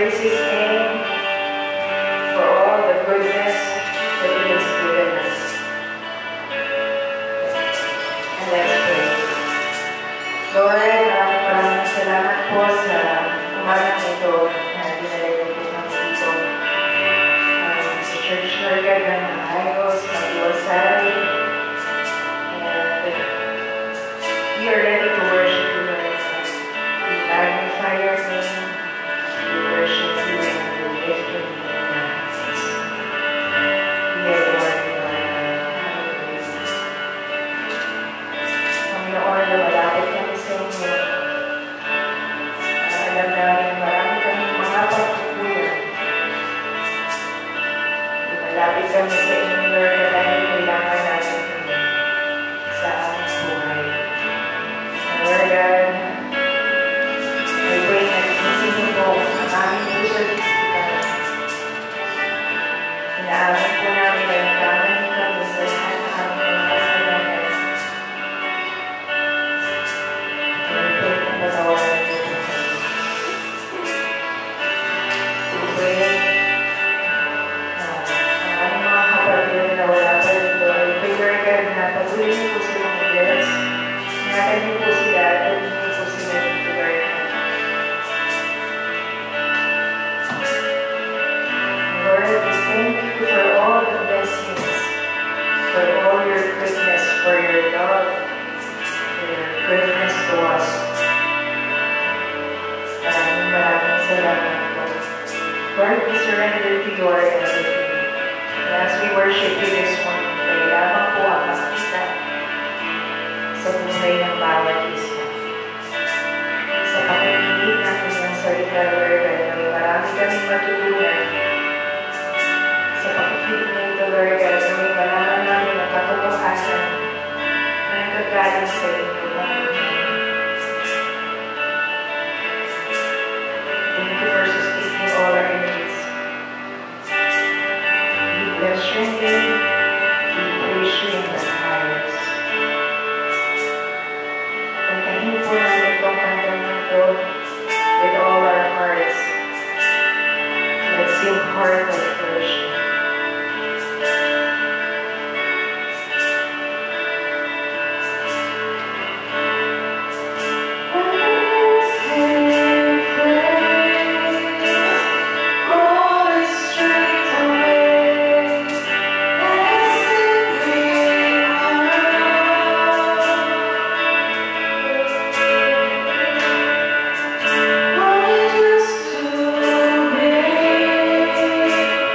praise His name for all the goodness that He has given us. And let's pray. Lord, maraming salamat po sa umagang ito na dinalay ko po kami dito. Sa Church Lord God ng Ayos, Mag-Iwasay. We are ready to worship you, Lord. We magnify your name. We worship you and we lift your name. We adore you, Lord. Panginoon, lumalapit kami sa inyo. Alam namin marami kaming mga pagkukulang. Lumalapit kami sa inyo, Lord, dahil kailangan natin kami sa aming buhay. Lord God, I pray na isip niyo po ang aming puso at isipan. Inaamin po namin na nagkamali kami sa lahat ng aming mga kasalanan. I pray na patawaran niyo po kami. I pray ang aming mga kapatid na wala pa dito. I pray, Lord God, na patuloy niyo po silang mag-bless. Ingatan niyo po sila at patuloy niyo po sila dito, Lord. Lord, we thank you for all the blessings, for all your goodness, for your love, for your goodness to us. Maraming salamat, Lord. Lord, we surrender to you our everything. And as we worship you this morning, kayo lamang po ang makita sa buhay ng bawat isa. Sa pakikinig natin ng salita, Lord, ay marami kaming matutunan. Sa pakikinig nito, Lord, ay malaman namin ang katotohanan na nagagaling sa inyo. Thank you for sustaining all our needs. We bless your name. We praise you in the highest. Kantahin po namin itong kantang ito with all our hearts. Let's sing heart of worship. Just to be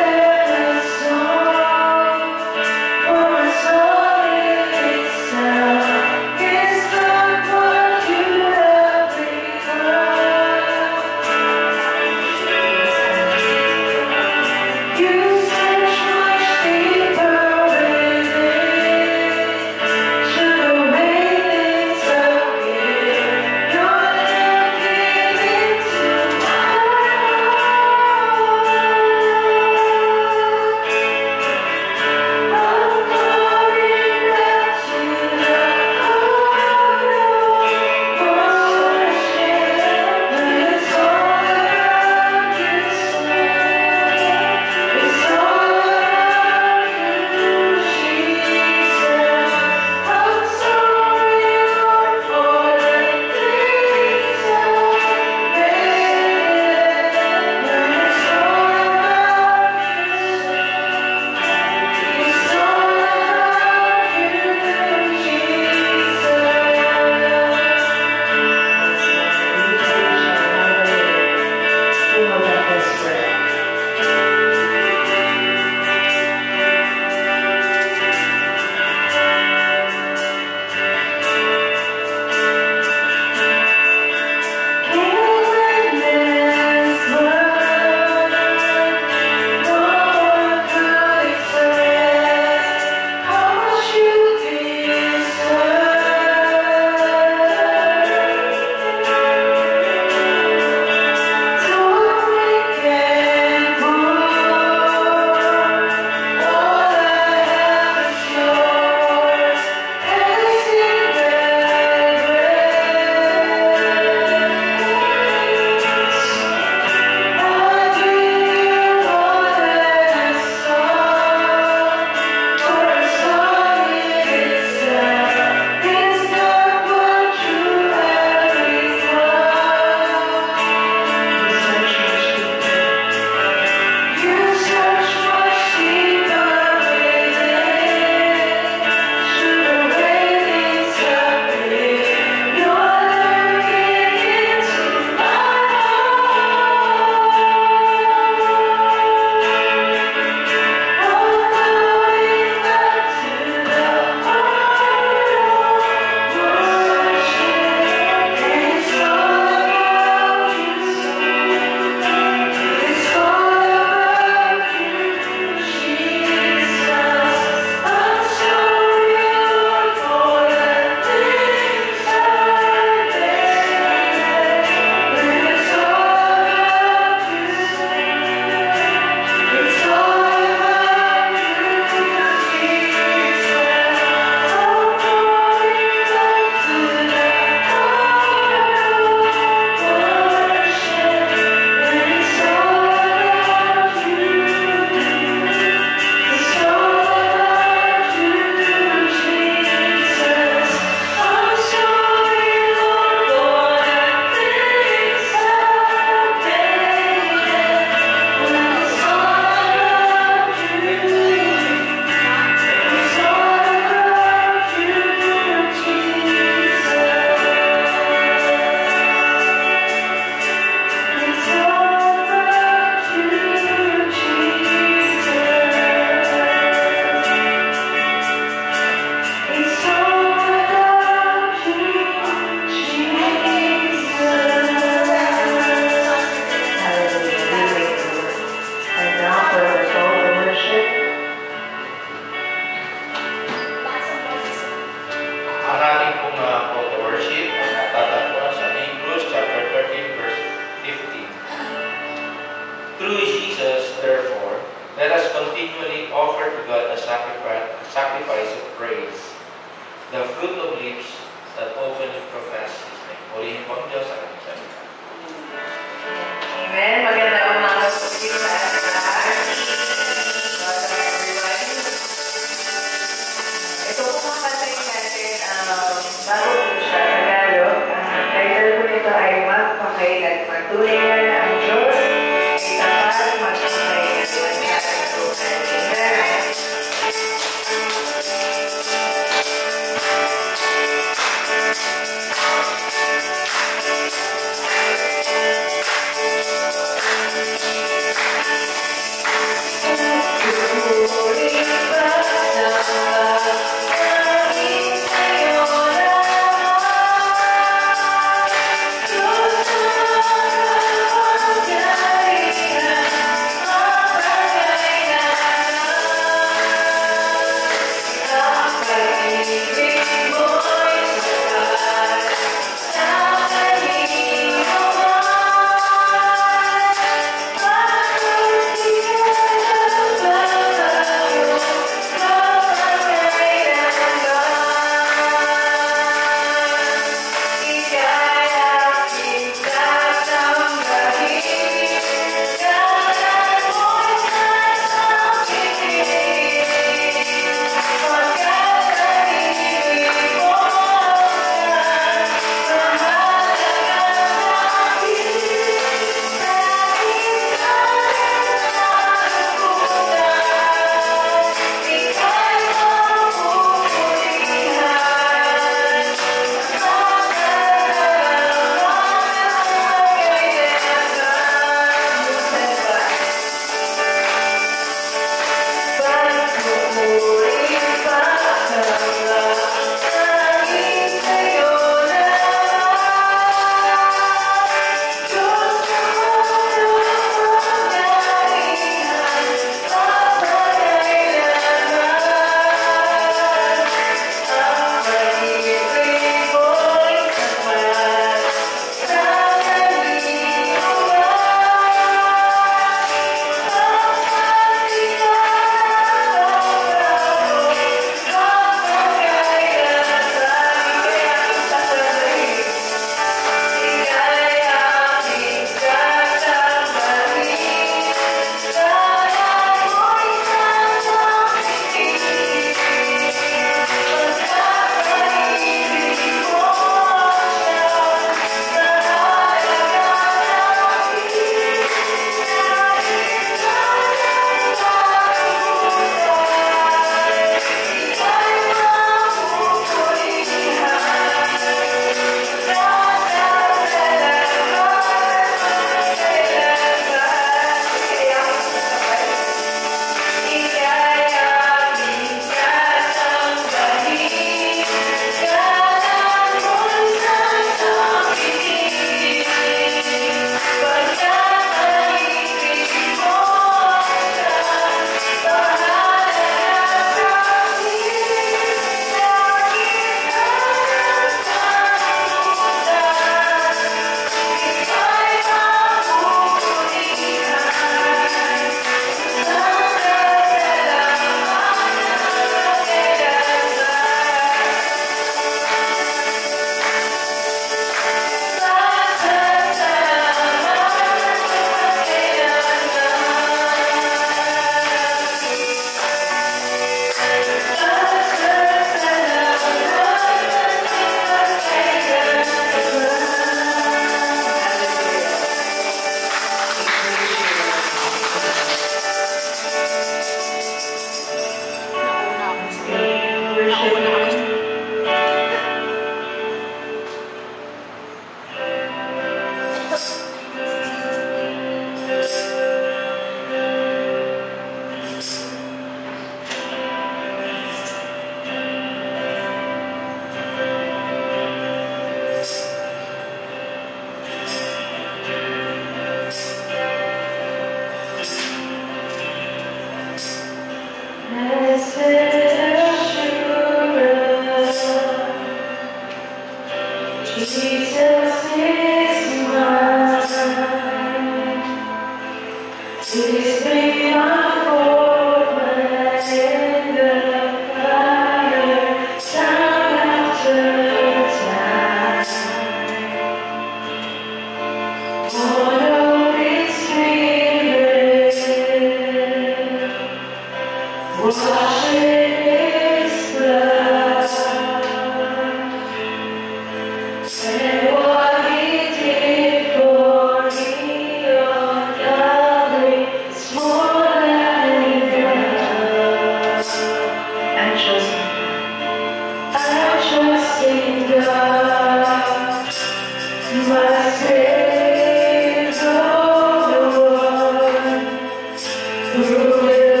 Who will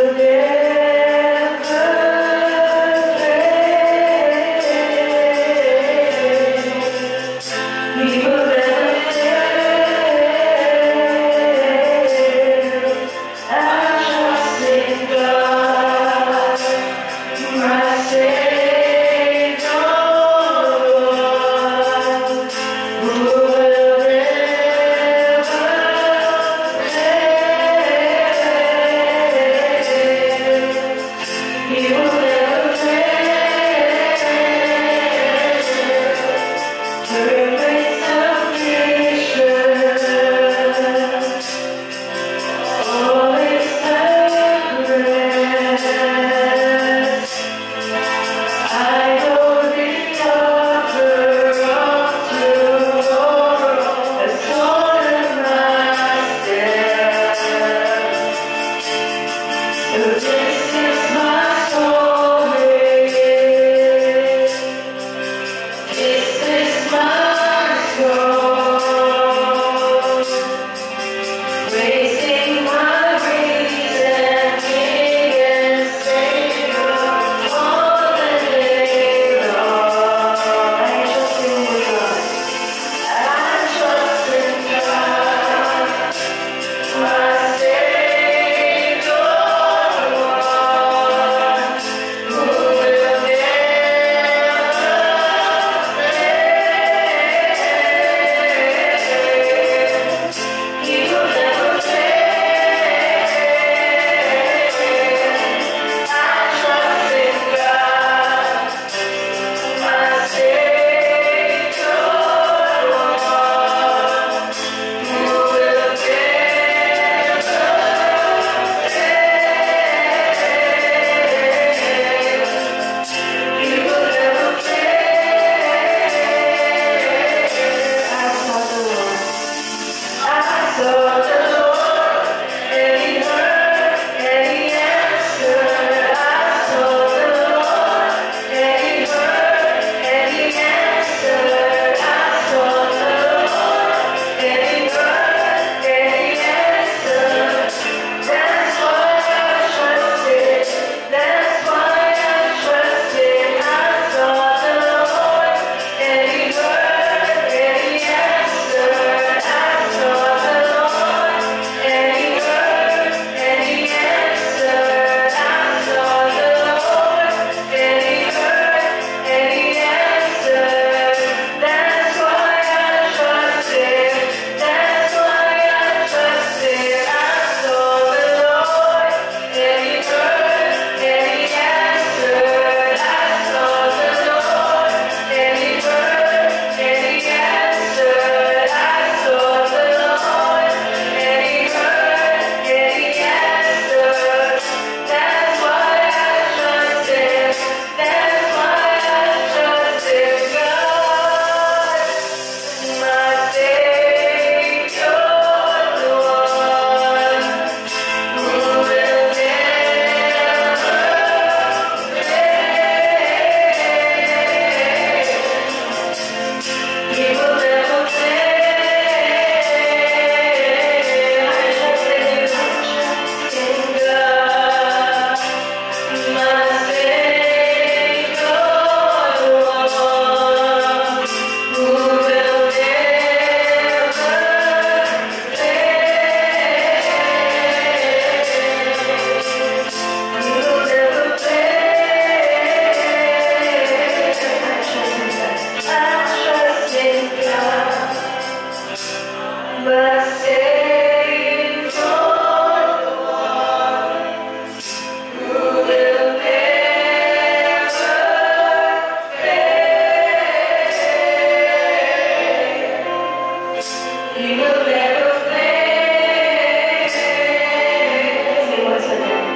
He will never fail. Say once again.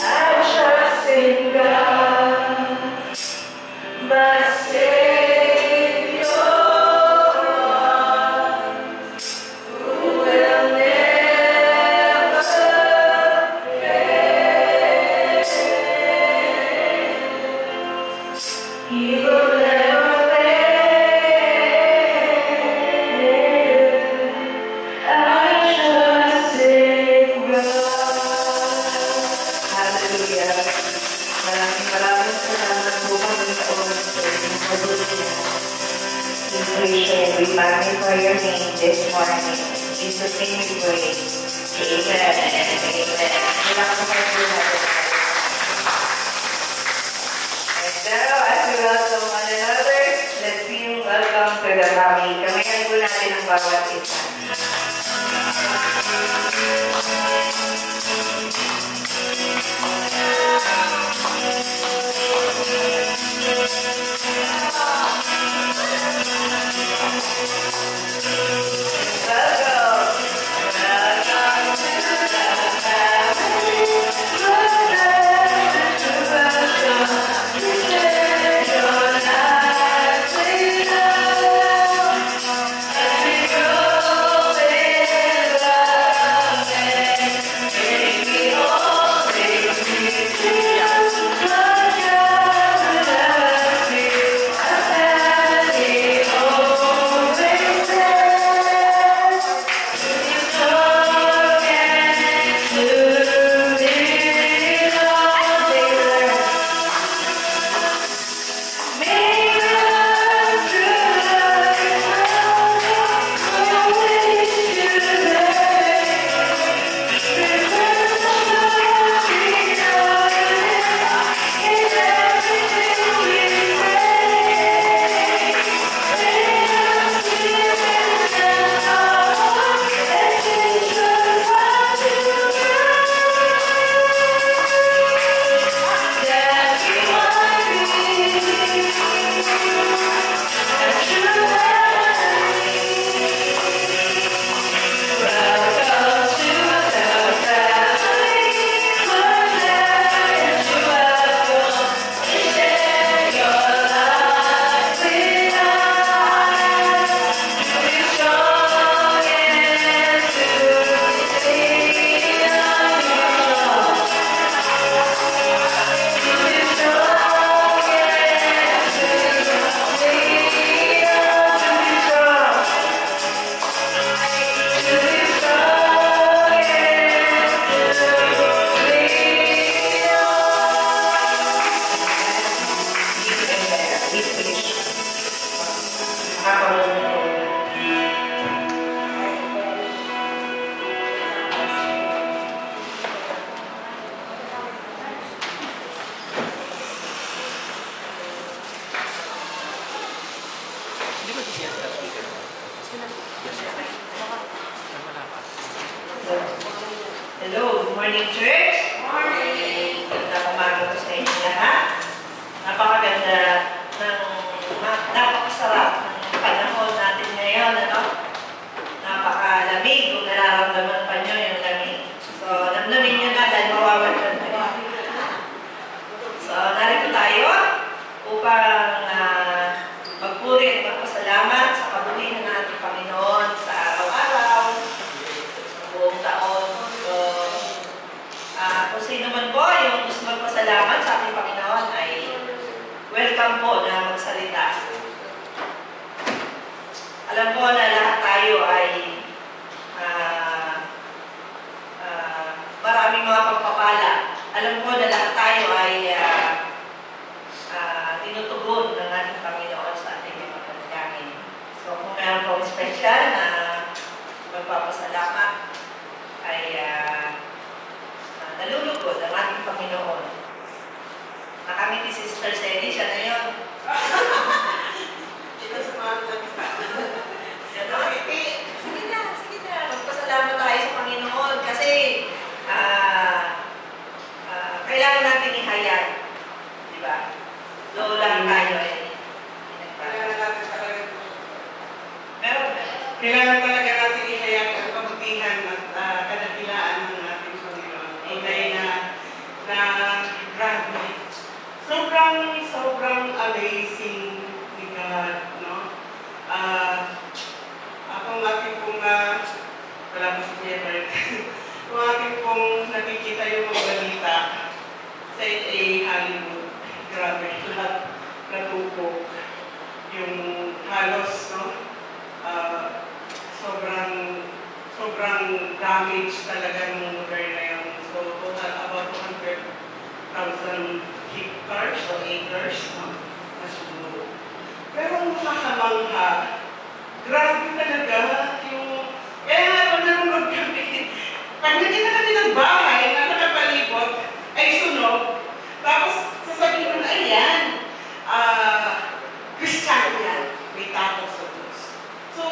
I trust in God, my Savior, who will never fail. He will never fail. I trust in God. Hallelujah. Maraming salamat po kami sa oras sa inyong pagbulihan. We praise and we magnify your name this morning. In Jesus' name we pray. Amen and amen. Relax po kayo po natin. And now, as we welcome one another, let's sing welcome to the family. Kamayan po natin ang bawat isa. Hello, good morning, church. Morning. Ganda umaga po sa inyo lahat. Napakaganda napakasarap ng panahon natin ngayon, ano? Napakalamig kung nararamdaman pa nyo yung lamig. So, namnamin nyo na dahil mawawalan tayo. So, narito tayo upang magpuri at magpasalamat sa kabulihan natin Panginoon sa araw-araw, sa buong taon. So, kung sino man po yung gusto magpasalamat sa ating Panginoon ay welcome po na magsalita. Alam ko na lahat tayo ay maraming mga pagpapala. Alam ko na lahat tayo ay tinutugon ng ating Panginoon sa ating mga panalangin. So kung meron pong special na magpapasalamat ay nalulugod ang ating Panginoon. Nakangiti si Sister Sally, siya na yun. Ito sa mga sige na. Magpasalamat tayo sa Panginoon kasi kailangan natin ihayag. Diba? Lola tayo eh. Kailangan natin talaga. Meron ba? Kailangan talaga kabutihan at kadakilaan ng ating Panginoon. Amen na grabe. Sobrang amazing ni God, no? Akong aking pong, wala ko si Jeffrey, kung aking pong nakikita yung mga balita sa LA, Hollywood, grabe, lahat natupok. Yung halos, no? Sobrang damage talaga ng lugar na yun. So, total about 200,000 hectares o acres, no? Nasunog. Pero ang makakamangha, grabe talaga yung... Kaya nanonood kami. Pag nakita kami ng bahay na nakapalibot, ay sunog. Tapos sasabihin mo na, ayan, Kristiyano yan, may takot sa Diyos. So,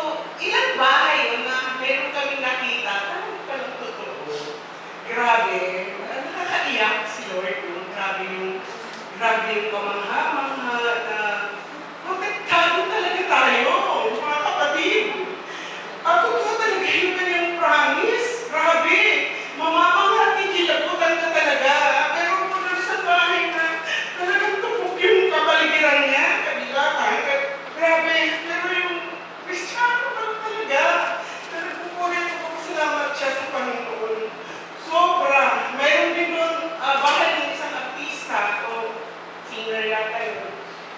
ilang bahay yun na meron kaming nakita, talagang palang totoo. Grabe, nakakaiyak si Lord yun. Grabe yung pamangha-mangha na protektado talaga tayo, mga kapatid. At totoo talaga yung kanyang promise. Grabe, mamamangha, kilabutan ka talaga. Pero kung sa bahay na talagang tupok yung kapaligiran niya, grabe, pero yung Kristiyano pa talaga. Pero pupunin ko salamat siya sa Panginoon. Sobra. Mayroon din doon, bahay ng isang artista o singer yata yun.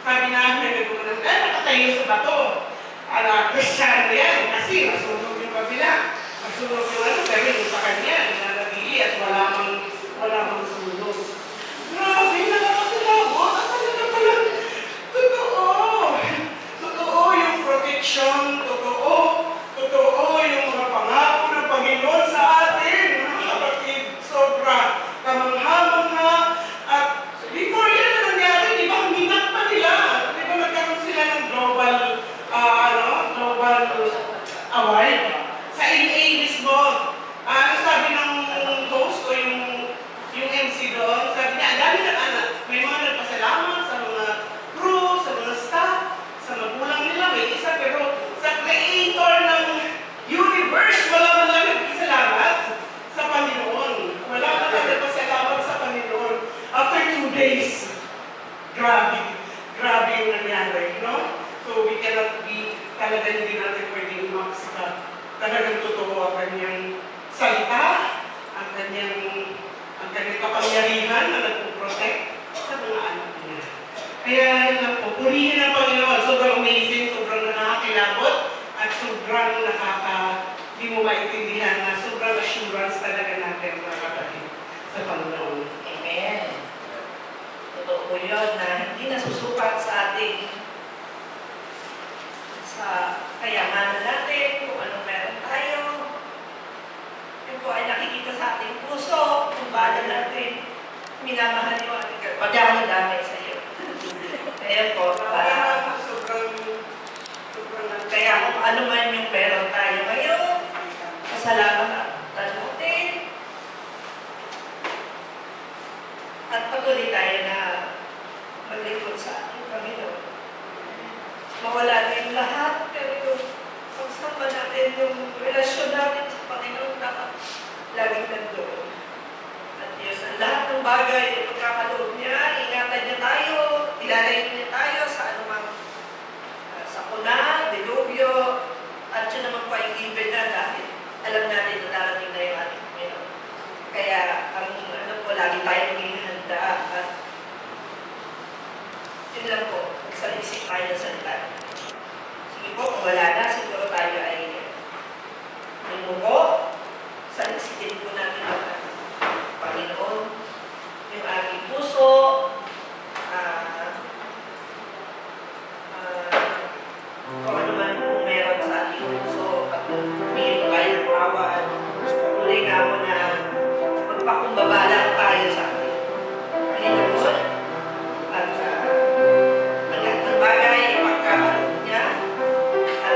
Sabi namin, nakatayo sa bato. Kristiyano yan kasi nasunog yung kabila. Nasunog yung pero yung sa kanya, nanabili at wala mang sunog. Grabe, nakakatilabot. At talaga palang totoo yung protection, totoo yung mga pangako ng Panginoon sa atin, mga kapatid. Sobra, kamangha-mangha. At before yan na nangyari, di ba, minat pa nila. Di ba, nagkaroon sila ng global award sa LA mismo. Sabi ng host o yung MC doon, sabi niya, ang dami ng anak. May mga nagpasalamat sa mga crew, sa mga staff, sa magulang nila, may isa, pero sa creator ng universe, wala man lang nagpasalamat sa Panginoon. Wala man lang nagpasalamat sa Panginoon. After 2 days, grabe yung nangyari, no? So we cannot be, talaga hindi natin pwedeng umaksaka. Talagang totoo ang kanyang salita, ang kanyang kapangyarihan na nagpo-protect sa mga anak niya. Kaya yan lang po, purihin ang Panginoon. Sobrang amazing, sobrang nakakilabot, at sobrang di mo maintindihan na sobrang assurance talaga natin mga kapatid sa Panginoon. Amen. Totoo po yun na hindi nasusukat sa ating sa kayamanan natin, kung anong meron tayo. Yun po ay nakikita sa ating puso, kung paano natin minamahal yung ating pagdami-dami sa iyo. Kaya po, kaya kung ano man yung meron tayo ngayon, pasalamat at natin. At patuloy tayo na maglingkod sa ating Panginoon. Mawala na yung lahat, pero yung pagsama natin, yung relasyon natin sa Panginoon, dapat laging nandoon. At yun, ang lahat ng bagay, yung pagkakaloob niya, ingatan niya tayo, ilalayin niya tayo sa anumang sakuna, dilubyo, at yun naman po ay given na dahil alam natin na darating na yung ating Panginoon. Kaya, lagi tayo maging handa at yun lang po, magsanisip tayo ng salita. Sige po, kung wala na, siguro tayo ay lumuko. Sanisipin po natin ang Panginoon, yung ating puso, kung ano man kung meron sa ating puso, at humihin tayo ng awan, tuloy na mo na magpakumbaba lang tayo sa ating Panginoon. At ang lahat ng bagay, pagkakaloob niya, at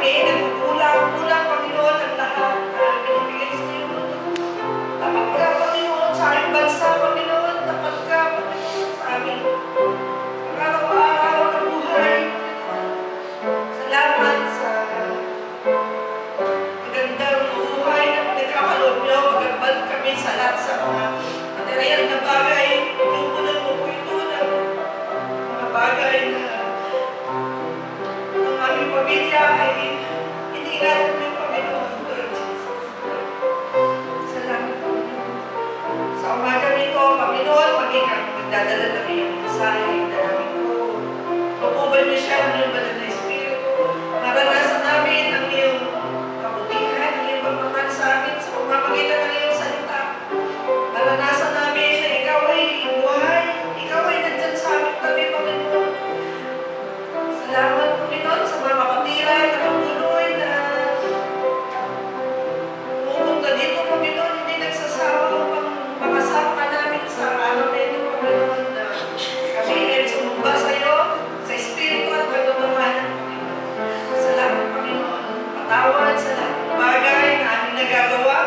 kami, nagkukulang, Panginoon, ang lahat na binibigay sa iyo. Tapat ka, Panginoon, sa aming bansa, Panginoon. Tapat ka, Panginoon, sa aming araw-araw na buhay. Salamat sa magandang buhay na pinagkakaloob niyo. Magabal kami sa lahat sa mga material na bagay. Pinupunan mo po ito ng mga bagay na ang aming pamilya ay iniingatan mo yung Panginoon. Salamat po. Sa umaga nito, Panginoon, maging ang magdadala ng iyong mensahe na namin po. Tukuban niyo siya ng iyong banal na Espiritu. Maranasan namin ang iyong kabutihan, ang iyong pagmamahal sa amin sa pamamagitan ng iyong salita. Maranasan namin na ikaw ay buhay, ikaw ay nandyan sa aming tabi, Panginoon. Salamat, Panginoon, sa mga kapatiran na patuloy na pupunta dito, Panginoon, hindi nagsasawa upang makasama ka namin sa araw na ito, Panginoon, na kami ay sumumba sa iyo, sa Espiritu at pagmamahalan, Panginoon. Salamat, Panginoon. Patawad sa lahat ng bagay na aming nagagawa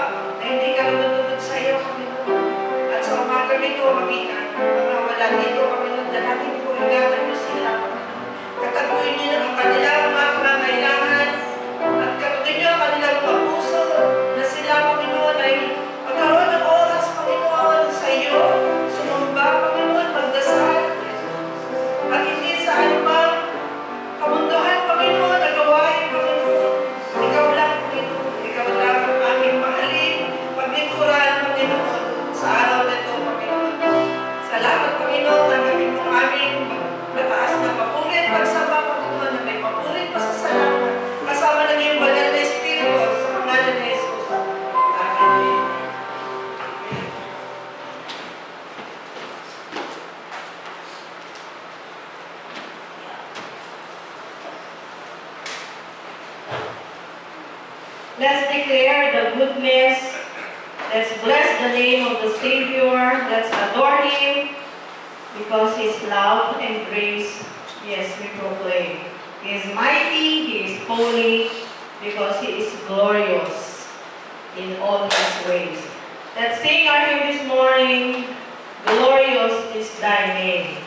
na hindi ka natutugod sa iyo, Panginoon. At sa umaga nito, maging ang mga wala dito, Panginoon, na natin po ingatan niyo sila, Panginoon. Kataguin niyo ang kanilang mga pangangailangan at kataguin niyo ang kanilang mga puso na sila, Panginoon, ay magkaroon ng oras, Panginoon, sa iyo, sumumba, Panginoon, magdasal, at hindi sa anumang kamunduhan, Panginoon, na gawain, Panginoon. Ikaw lang, Panginoon. Ikaw lang ang aming mahalin, paglingkuran, Panginoon, sa araw na ito, Panginoon. Salamat, Panginoon, na gawin mo aming mataas na papulit, pagsama, Panginoon, na may papulit pa sa salamat, kasama ng iyong banal na Espiritu, sa pangalan ni Jesus. Amen. Let's declare the goodness. Let's bless the name of the Savior. Let's adore Him because His love and grace, yes, we proclaim. He is mighty, He is holy, because He is glorious in all His ways. Let's sing our hymn this morning. Glorious is Thy name.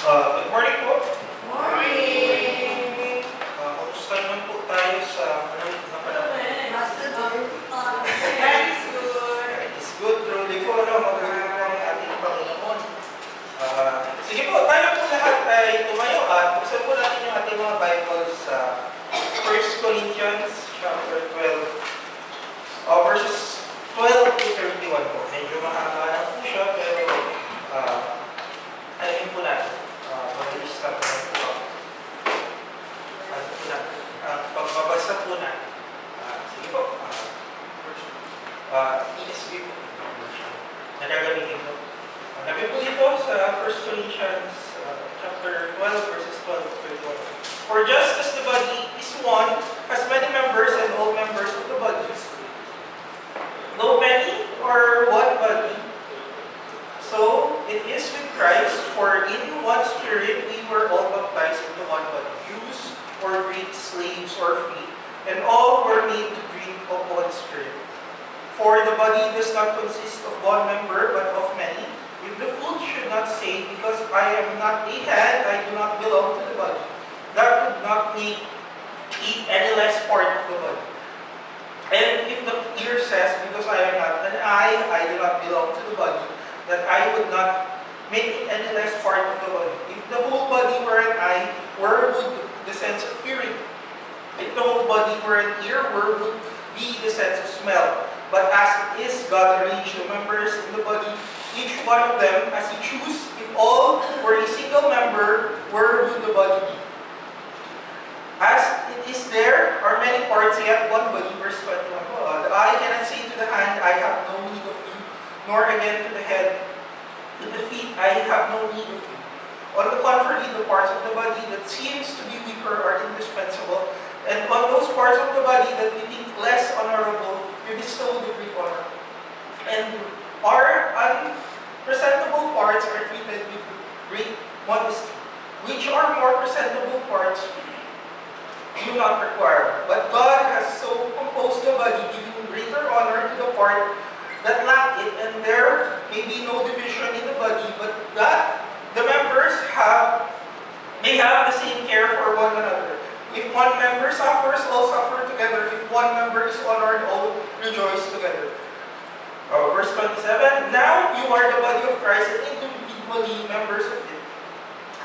Good morning po. Morning! Kamusta naman po tayo sa maliit na panahon? That is good. It's good, truly po, no? Magaling po ang ating Panginoon. Sige po, tayo po lahat ay tumayo at buksan po natin yung ating mga Bibles sa 1 Corinthians chapter 12, verses 12 to 31 po. Medyo mahaba na po siya, pero ayun po natin. Mabilis na po po ako. Pagbabasa po natin. Sige po. ESV po. Nagagamitin po. Nabi po dito sa 1 Corinthians chapter 12 verses 12 to 31. For just as the body is one, has many members and all members of the body, though many are one body, so it is with Christ, for in one Spirit we were all baptized into one body, Jews or Greeks, slaves or free, and all were made to drink of one Spirit. For the body does not consist of one member, but of many. If the foot should not say, because I am not a head, I do not belong to the body, that would not make it any less part of the body. And if the ear says, because I am not an eye, I do not belong to the body, that I would not make it any less part of the body. If the whole body were an eye, where would the sense of hearing? If the whole body were an ear, where would be the sense of smell? But as it is, God arranged the members in the body, each one of them as He chooses. If all were a single member, where would the body be? As it is, there are many parts, yet one body. Verse 21. The eye cannot say to the hand, I have no need of you, nor again to the head, to the feet, I have no need of you. On the contrary, the parts of the body that seems to be weaker are indispensable, and on those parts of the body that we think less honorable, we bestow the great honor. And our unpresentable parts are treated with great modesty, which our more presentable parts do not require. But God has so composed the body, giving greater honor to the part that lack it, and there may be no division in the body, but that the members may have the same care for one another. If one member suffers, all suffer together. If one member is honored, all rejoice together. Verse 27, now you are the body of Christ and individually members of it.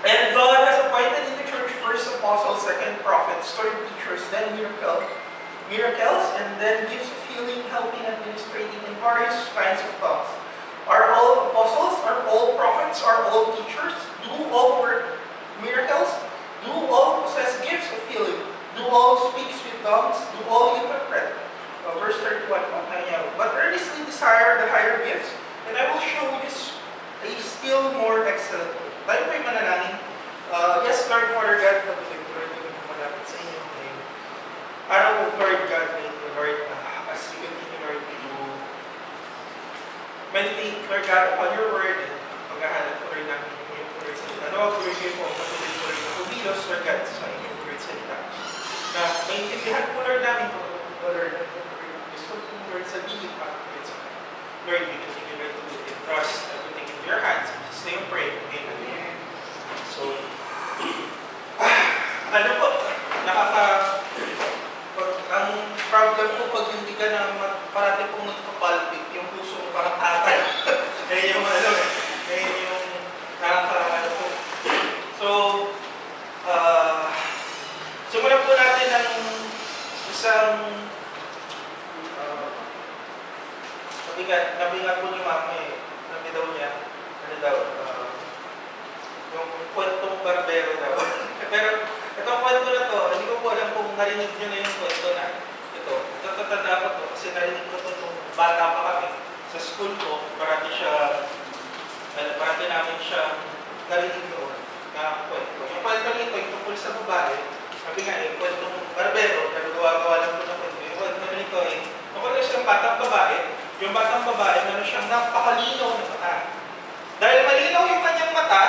And God has appointed in the church first apostles, second prophets, third teachers, then miracles, and then gifts of healing, helping, administrating, and various kinds of tongues. Are all apostles? Are all prophets? Are all teachers? Do all work miracles? Do all possess gifts of healing? Do all speak with tongues? Do all interpret? Verse 31, but earnestly desire the higher gifts, and I will show you a still more excellent way. Tayo po'y manalangin. Yes, Lord, Father God, patuloy po rin kami malapit sa inyo ngayon. Araw po, Lord God, Lord, as we continue, Lord, to meditate, Lord God, upon your word, and paghahanap po rin namin yung word sa ito. Nawag po rin kayo po, patuloy po rin po bilos, Lord God, sa inyong word sa ito. Na maintindihan po, Lord, namin po, Lord, gusto po, Lord, sabihin pa, Lord, we continue, Lord, to entrust everything in your hands. In Jesus' name, pray. Amen. So, ano po, ang problem po pag hindi ka na parati pong nagpapalpit, yung puso mo parang tatay. Kaya yung nakaka-ano po. So, simulan po natin ang isang nabigat po ni Mama nabi daw niya, yung kwentong barbero daw. Pero itong kwento na to, hindi ko po alam kung narinig nyo na yung kwento na ito. Tatanda ko to kasi narinig ko to nung bata pa kami. Sa school ko, parati namin siya narinig noon na kwento. Yung kwento nito, yung tungkol sa babae, sabi nga kwentong barbero, pero gawa-gawa lang po na kwento. Yung kwento nito tungkol na siyang batang babae. Yung batang babae, meron siyang napakalinaw na mata. Dahil malinaw yung kanyang mata,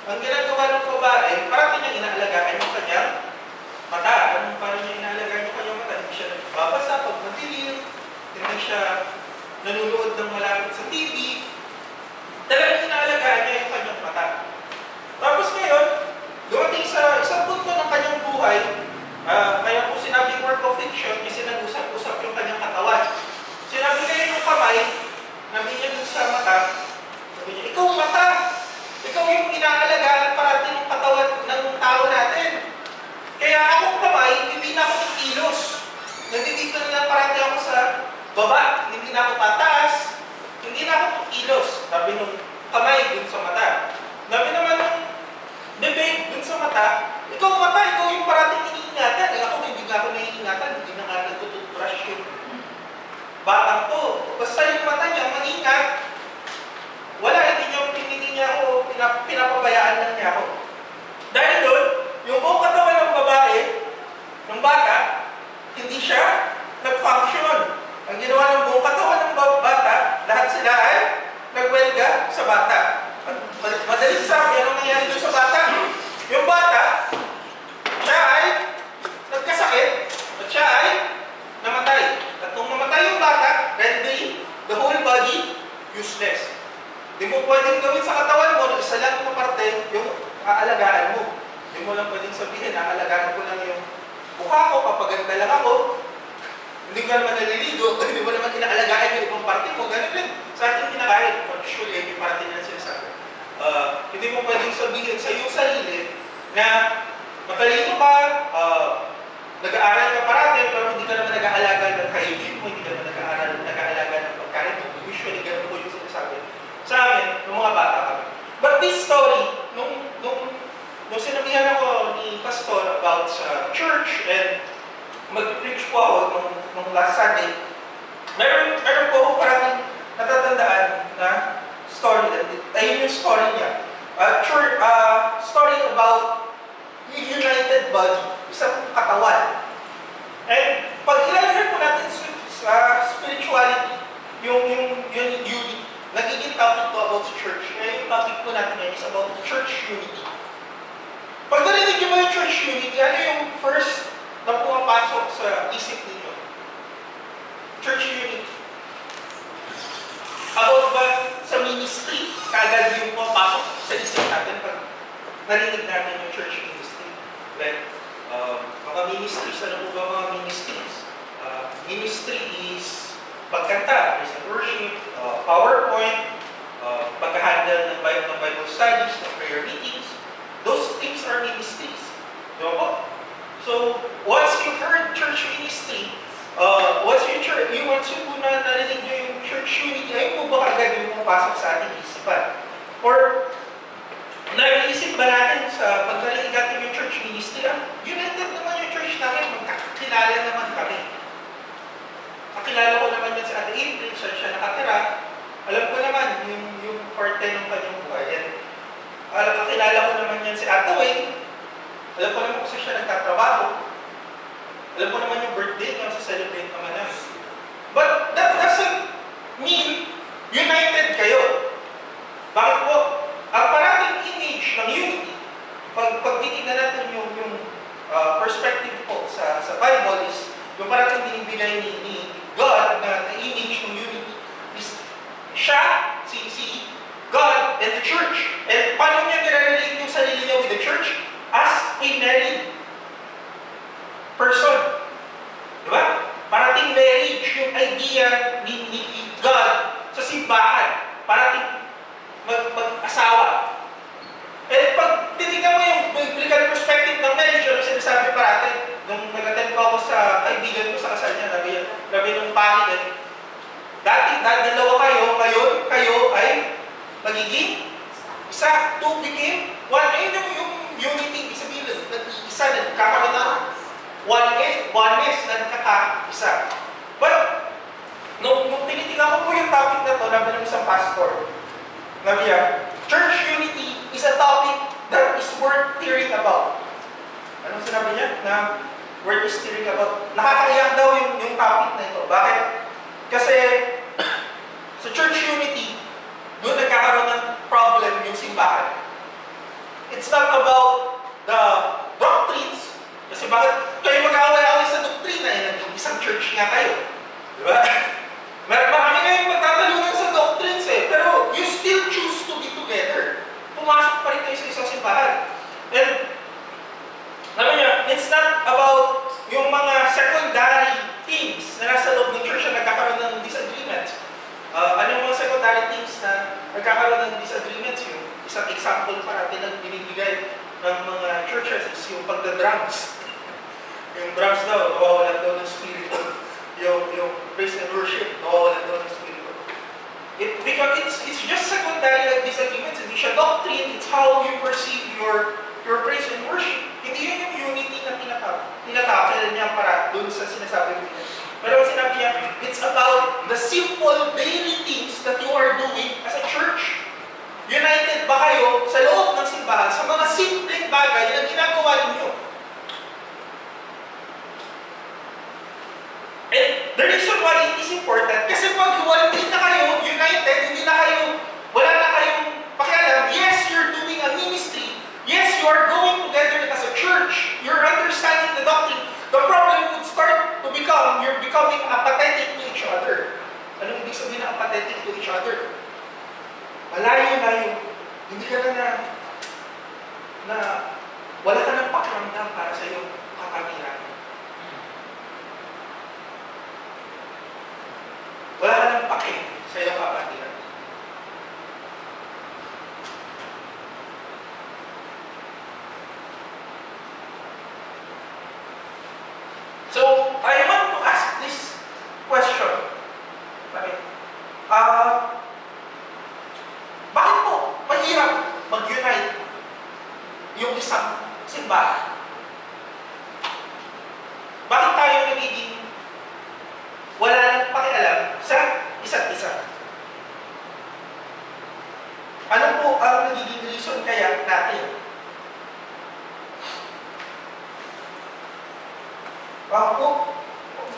ang ginagawa ng babae, parang niya inaalagaan yung kanyang mata. Parang niya inaalagaan yung kanyang mata. Hindi siya nagbabasa pag madilim, hindi siya nanonood ng malapit sa TV. Talagang inaalagaan niya yung kanyang mata. Tapos hindi na ako tataas, hindi na ako kilos. Sabi nung kamay dun sa mata. Sabi naman nung bibig dun sa mata, ikaw mata, ikaw yung parating iniingatan. Ako, hindi nga ako naiingatan, hindi na nga nagtututbrush yung batang to. Basta yung mata niya, maingat. Wala, hindi niya ako, pinapabayaan lang niya ako. Dahil doon, yung buong katawan ng babae, ng bata, hindi siya nag-function. Ang ginawa ng buong katawan ng bata, lahat sila ay nagwelga sa bata. Madaling sabi, anong nangyari doon sa bata? Yung bata, siya ay nagkasakit at siya ay namatay. At kung namatay yung bata, rendering the whole body useless. Hindi mo pwedeng gawin sa katawan mo, isa lang na parte yung aalagaan mo. Hindi mo lang pwedeng sabihin, aalagaan ko lang yung mukha ko, papaganda lang ako. Hindi ka naman naliligo, hindi mo naman inaalagaan yung ibang parte mo. Ganun din. Sa ating kinakain, actually, yung parte na sinasabi. Hindi mo pwedeng sabihin sa iyong sarili na matalino ka, nag-aaral ka parati, pero hindi ka naman nag-aalaga ng hygiene mo, hindi ka naman nag-aalaga ng pagkain mo. Usually, ganun po yung sinasabi sa amin, ng mga bata kami. But this story, nung sinabihan ako ni Pastor about sa church and mag-preach po ako nung last Sunday, meron po ako parang natatandaan na story, ayun yung story niya. Story about united body, isang katawan. And pag ilalagay po natin sa spirituality, yung unity, nagiging topic po about church. Yung topic po natin ngayon is about church unity. Pag narinig niyo ba yung church unity, ano yung first na pumapasok sa isip ninyo? Church unity. About ba sa ministry, kaagad yung pumapasok sa isip natin pag narinig natin yung church ministry? Like, mga ministries, ano po ba mga ministries? Ministry is pagkanta, praise and worship, PowerPoint, pagkahandle ng Bible studies, ng prayer meetings. Those things are ministries. Diba po? So, once you heard church ministry, once you po na narinig nyo yung church unity, ay po ba agad yung pumapasok sa ating isipan? Or, nag-iisip ba natin sa pag narinig natin yung church ministry, united naman yung church namin, magkakilala naman kami. Kakilala ko naman yan si Ate April, siya nakatira. Alam ko naman yung parte ng kanyang buhay. Kakilala ko naman yan si Ate Wayne. Alam ko naman kung saan siya nagtatrabaho. Alam ko naman yung birthday niya, sa-celebrate naman namin. But that doesn't mean united kayo. Bakit po? Ang parating image ng unity, pag titignan natin yung perspective po sa Bible is, yung parating binibigay ni God na image ng unity is siya, si God and the church. And paano niya nire-relate yung sarili niya with the church? As a married person. Diba? Parating marriage yung idea ni God sa simbahan. Parating mag-asawa. Eh, pag titignan mo yung biblical perspective ng marriage, ano sinasabi parati, nung nag-attend ko ako sa kaibigan ko sa kasal niya, labi nung pangit, dati dalawa kayo, ngayon kayo ay magiging isa, two became one. Ayun yung unity, ibig sabihin, nag-iisa, nagkakaroon ng oneness, nagkaka-isa. But, nung tinitingnan ko po yung topic na to, nabi ng isang pastor, nabi niya, church unity is a topic that is worth hearing about. Anong sinabi niya? Na worth is hearing about. Nakakaiyak daw yung topic na ito. Bakit? Kasi sa church unity, doon nagkakaroon ng problem yung simbahan. It's not about the doctrines. Kasi bakit kayo mag-away-away sa doktrina? Isang church nga kayo. Diba? Marami kayong magtatalunan sa doctrines pero you still choose to be together. Pumasok pa rin kayo sa isang simbahan. And, naman niya, it's not about yung mga secondary things na nasa loob ng church na nagkakaroon ng disagreements. Ano yung mga secondary things na nagkakaroon ng disagreements? Yung isang example pa natin na binibigay ng mga churches is yung pagda-drums. Yung drums daw, nawawalan daw ng spirit. Yung praise and worship, nawawalan daw ng the simple daily things that you are doing as a church? United ba kayo sa loob ng simbahan sa mga simpleng bagay na ginagawa ninyo? And the reason why it is important, kasi pag hindi na kayo united, wala na kayong pakialam, yes, you're doing a ministry, yes, you are going together as a church, you're understanding the doctrine, the problem would start to become, you're becoming apathetic to each other. Anong ibig sabihin na apathetic to each other? Malayo-layo, hindi ka na wala ka ng pakiramdam para sa iyong kapatiran. Wala ka ng paki sa iyong kapatiran. So, I want to ask this question. Bakit po mahirap mag-unite yung isang simbahan? Bakit tayo nagiging wala nang pakialam sa isa't isa? Ano po ang nagiging reason kaya natin?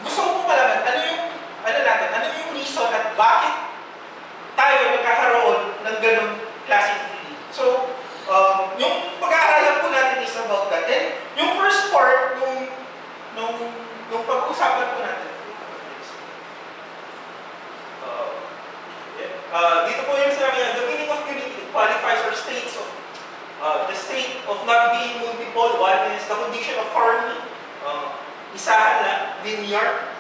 Gusto ko po malaman, ano yung reason at bakit tayo nagkakaroon ng ganong klaseng feeling. So, yung pag-aaralan po natin is about that. And yung first part, nung pag-uusapan po natin, dito po yung sinabi niya, the meaning of unity qualifies or states of the state of not being multiple. One is the condition of harmony. Isahan na, linear,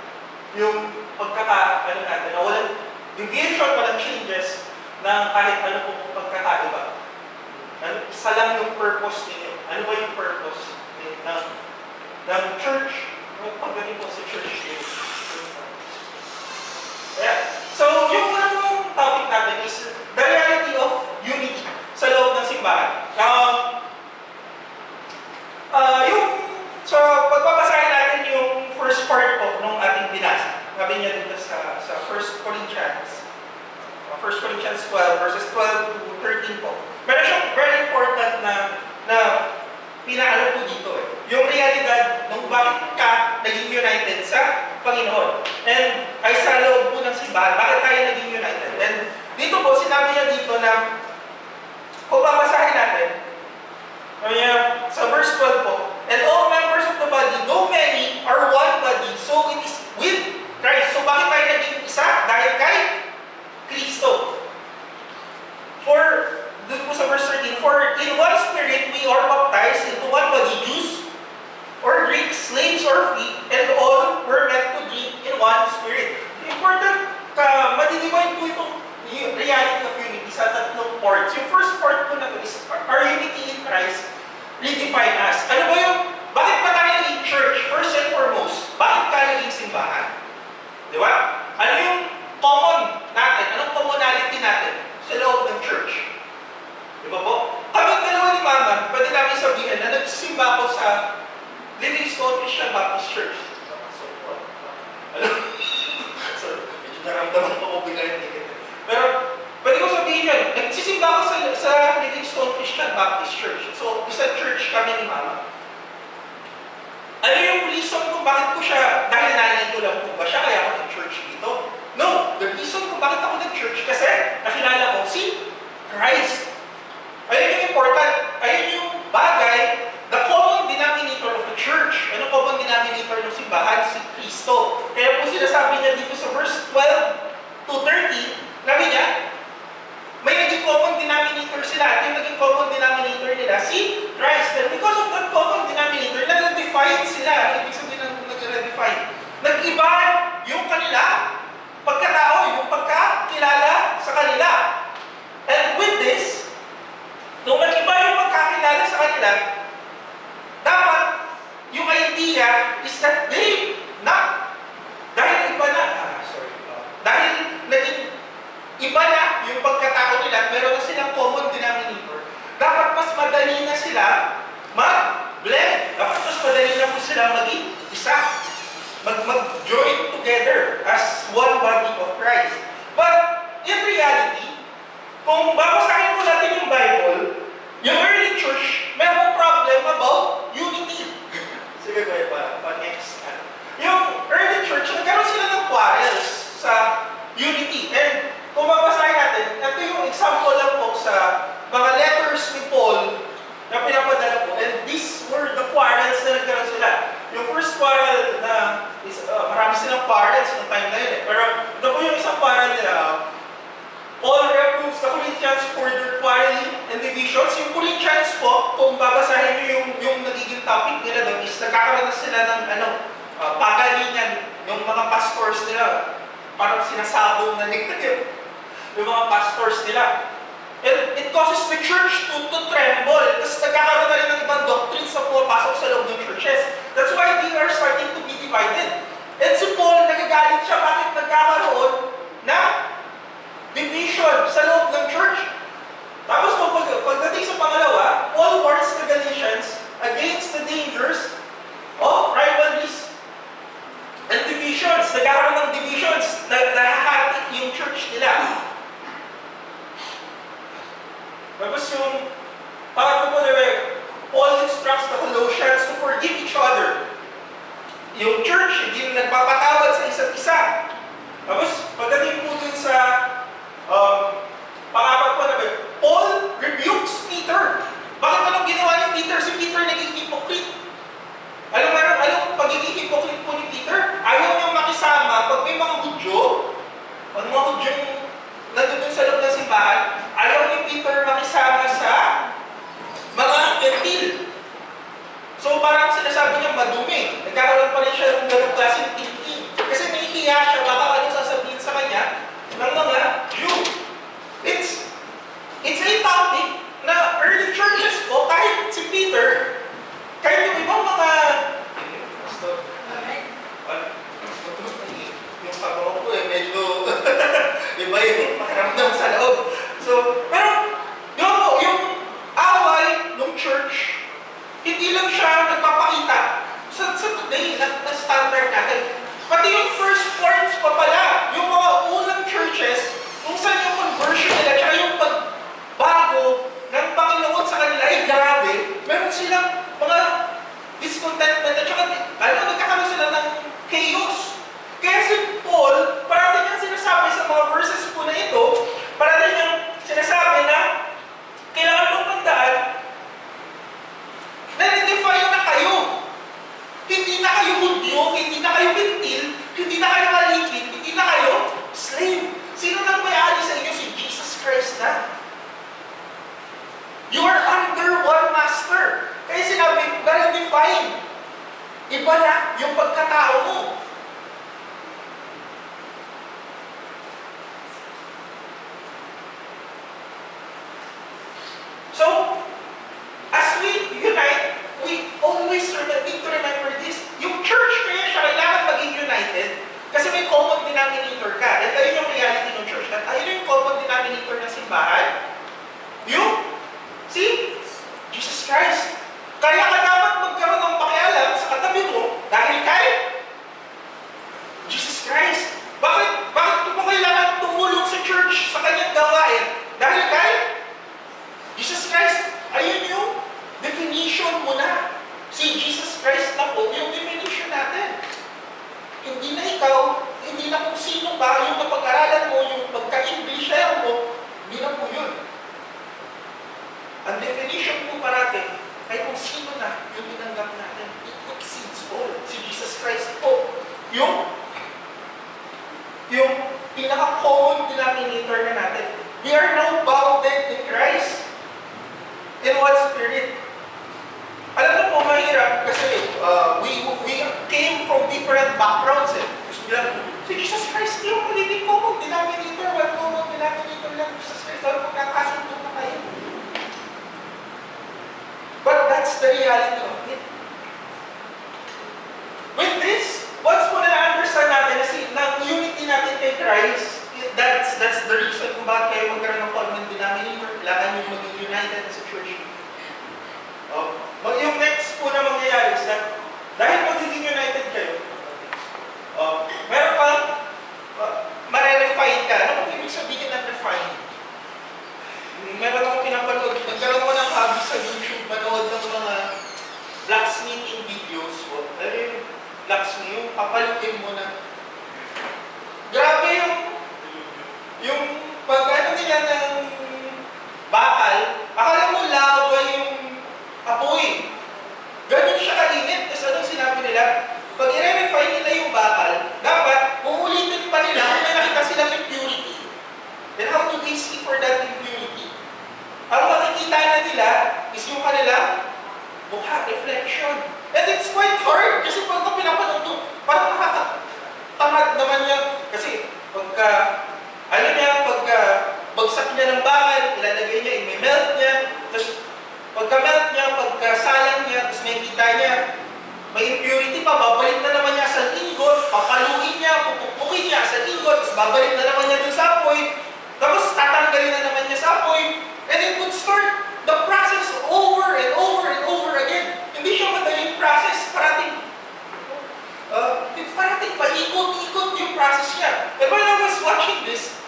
yung natin, na walang deviation, walang changes ng kahit ano pong pagkakaiba. Isa lang yung purpose ninyo. Ano ba yung purpose ng church? Pagdating po sa church ninyo. Yeah. So, yung unang topic natin is the reality of unity sa loob ng simbahan. So, pagpapasahin natin yung first part po nung ating binasa. Sabi niya dito sa 1 Corinthians 12, verses 12 to 13 po. Meron siyang very important na pinaano po dito eh. Yung realidad nung bakit ka naging united sa Panginoon. And ay sa loob po ng simbahan, bakit tayo naging united. And dito po, sinabi niya dito na kung papasahin natin, sa verse 12 po, and all members of the body, though many, are one body, so it is with Christ. So bakit tayo naging isa? Dahil kay Kristo. For, dito po sa verse 13, for in one spirit we are baptized into one body, Jews or Greeks, slaves or free, and all were meant to drink in one spirit. Important, madidivide po itong reality of unity sa tatlong parts. Yung first part po na ito is our unity in Christ redefine us. Ano ba yung, bakit ba tayo naging church? First and foremost, bakit ka naging simbahan? Di ba? Ano yung common natin? Anong commonality natin sa loob ng church? Di ba po? Kaming dalawa ni Mama, pwede namin sabihin na nagsimba ko sa Livingstone Christian Baptist Church. So, medyo naramdaman ko bigla yung ticket. Pero, pwede ko sabihin yun, nagsisimba ko sa Livingstone Christian Baptist Church. So, isang church kami ni Mama. Ano yung reason kung bakit ko siya, dahil nanay ko lang po ba siya, kaya ako nag-church dito? No, the reason kung bakit ako nag-church kasi nakilala ko si Christ. Ayun yung important, ayun yung bagay, the common denominator of the church. Ano common denominator ng simbahan? Si Kristo. Kaya po sinasabi niya dito sa verse 12 to 13, nabi niya, may naging common denominator sila. At yung naging common denominator nila, si Christ. And because of that common denominator, nag-redefine sila. Ibig sabihin ng nag-redefine. Nag-iba yung kanila pagkatao, yung pagkakilala sa kanila. And with this, nung nag-iba yung pagkakilala sa kanila, dapat yung idea is that they not, dahil iba na, dahil naging iba na yung pagkatao nila, meron na silang common denominator, dapat mas madali na sila mag-blend. Dapat mas madali na po sila maging isa. Mag-join together as one body of Christ. But in reality, kung babasahin po natin yung Bible, yung early church, mayroong problem about unity. Sige ko pa-next. Yung early church, nagkaroon sila ng quarrels sa unity. And kung babasahin natin, ito yung example lang po sa mga letters ni Paul na pinapadala po. And these were the quarrels na nagkaroon sila. Yung first quarrel na, marami silang quarrels ng time na yun eh. Pero ito po yung isang quarrel nila. Paul reproves the Corinthians for their quarreling and divisions. Yung Corinthians po, kung babasahin nyo yung nagiging topic nila doon, is nagkakaroon na sila ng pagalingan. Yung mga pastors nila, parang sinasabong na nila yung mga pastors nila. And it causes the church to tremble. Tapos nagkakaroon na rin ng ibang doctrines na pumapasok sa loob ng churches. That's why they are starting to be divided. And si Paul, nagagalit siya bakit nagkakaroon na division sa loob ng church. Tapos pagdating sa pangalawa, Paul warns the Galatians against the dangers of rivalries and divisions. Nagkakaroon ng divisions, nahahati yung church nila. Tapos yung pangatlo po na Paul instructs the Colossians to forgive each other. Yung church, hindi nagpapatawad sa isa't isa. Tapos pagdating po dun sa pangapat po na Paul rebukes Peter. Bakit anong ginawa ni Peter? Si Peter naging hypocrite. Alam pagiging hypocrite po ni Peter? Ayaw niyang makisama pag may mga Hudyo, mga Hudyong nandun sa loob ng simbahan, ayaw ni Peter makisama sa mga gentil. So parang sinasabi niya madumi. Nagkakaroon pa rin siya ng ganong klaseng thinking. Kasi nahihiya siya, baka ano sasabihin sa kanya ng mga Jew. It's a topic na early churches po, kahit si Peter, kahit yung ibang mga yung pagkakas ko medyo iba yung pakiramdam sa loob. So, pero yung away ng church, hindi lang siya nagpapakita sa today na standard natin. Pati yung first points pa pala, yung mga unang churches, kung saan yung conversion nila, tsaka yung pagbago ng Panginoon sa kanila ay grabe. Meron silang mga discontentment at tsaka nagkakaroon sila ng chaos. Kaya si Paul, parating niyang sinasabi sa mga verses po na ito, parating niyang sinasabi na kailangan mong tandaan na redefine na kayo. Hindi na kayo Hudyo, hindi na kayo Gentil, hindi na kayo Alipin, hindi na kayo slave. Sino nang may-ari sa inyo? Si Jesus Christ na. You are under one master. Kaya sinabi, na-redefine. Iba na yung pagkatao mo. So, as we unite, we always need to remember this. Yung church kaya siya kailangan maging united kasi may common denominator ka. At ayun yung reality ng church. At ayun yung common denominator ng simbahan. Si Jesus Christ. Kaya ka dapat magkaroon ng pakialam sa katabi mo dahil kay Jesus Christ. Bakit mo kailangan tumulong sa church sa kanyang gawain? Dahil kay Jesus Christ. Ayun yung definition mo na. Si Jesus Christ na po yung definition natin. Hindi na ikaw, hindi na kung sino ba, yung napag-aralan mo, yung pagka-Englisher mo, hindi na po yun. Ang definition po parati ay kung sino na yung tinanggap natin. It exceeds all. Si Jesus Christ po. Yung pinaka-common denominator na natin. We are now bounded in Christ. In what spirit? Alam mo po, mahirap kasi we came from different backgrounds eh. Si Jesus Christ yung magiging common denominator, one common denominator lang Jesus Christ. Alam mo, nakasundo na kayo. But that's the reality of it. With this, once mo na-understand natin na unity natin kay Christ, that's the reason kung bakit kayo magkaroon ng common denominator. Kailangan yung maging united as a church. Yung next po na mangyayari is that dahil magiging united kayo, meron pang nararamdaman niya, kasi pagka bagsak niya ng bakal, ilalagay niya, i-melt niya, tapos pagka-melt niya, pagkasalang niya, tapos may kita niya, may impurity pa, babalik na naman niya sa ingot, papaluin niya, pupukin niya sa ingot, tapos babalik na naman niya dun sa apoy, tapos tatanggalin na naman niya sa apoy, and it would start the process over and over and over again. Hindi siya madaling process, parating paikot-ikot yung process niya. And when I was watching this,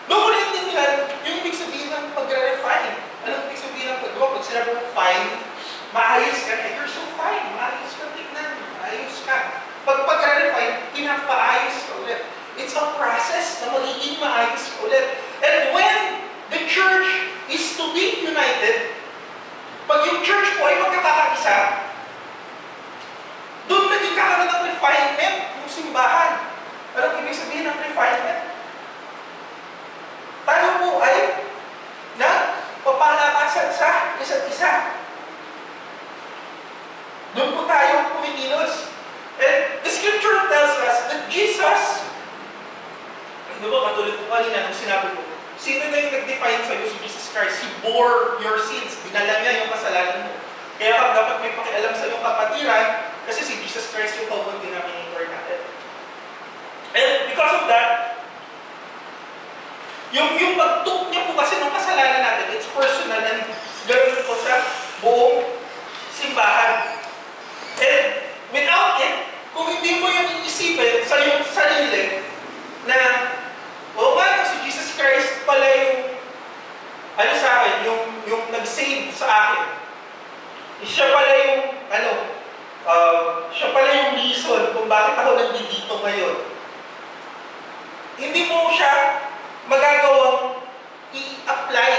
doon ko naintindihan yung ibig sabihin ng pag-refine. Anong ibig sabihin ng pag sinabi mo fine, maayos ka na. You're so fine, maayos ka tignan, maayos ka. Pag pag-refine, pinapaayos ka ulit. It's a process na magiging maayos ka ulit. And when the church is to be united, pag yung church po ay magkakakaisa, doon nagkakaroon ng refinement yung simbahan. Anong ibig sabihin ng refinement? Tayo po ay nagpapalakasan sa isa't isa. Doon po tayo kumikilos. And the scripture tells us that Jesus, di ba katulad po kanina nung sinabi ko, sino na yung nag-define sa'yo? Si Jesus Christ. He bore your sins. Dinala niya yung kasalanan mo. Kaya dapat may pakialam sa iyong kapatiran kasi si Jesus Christ yung common denominator natin. And because of that, yung pagtuk niya po kasi ng kasalanan natin, it's personal and ganoon po sa buong simbahan. And without it, kung hindi mo yung iisipin sa iyong sarili na, si Jesus Christ pala yung, sa akin, yung nag-save sa akin. Siya pala yung, siya pala yung reason kung bakit ako nandito ngayon. Hindi mo siya magagawang i-apply.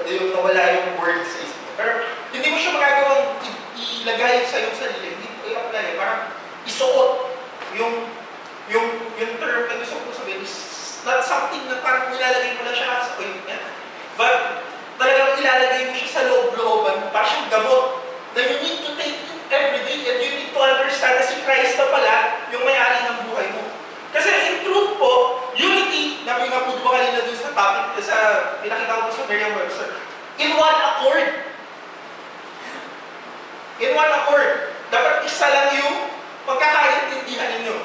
Yung nawala yung word sa isip mo. Pero hindi mo siya magagawang ilagay sa iyong sarili. Hindi mo i-apply. Parang isuot yung term na gusto ko sabihin is not something na parang nilalagay mo na siya sa ointment. But talagang ilalagay mo siya sa loob-looban para siyang gamot na you need to take it every day and you need to understand na si Christ na pala yung may-ari ng buhay mo. Kasi in truth po, unity, nabi nga po ba kanina dun sa topic, pinakita ko sa Merriam-Webster, in one accord. In one accord. Dapat isa lang yung pagkakaintindihan ninyo.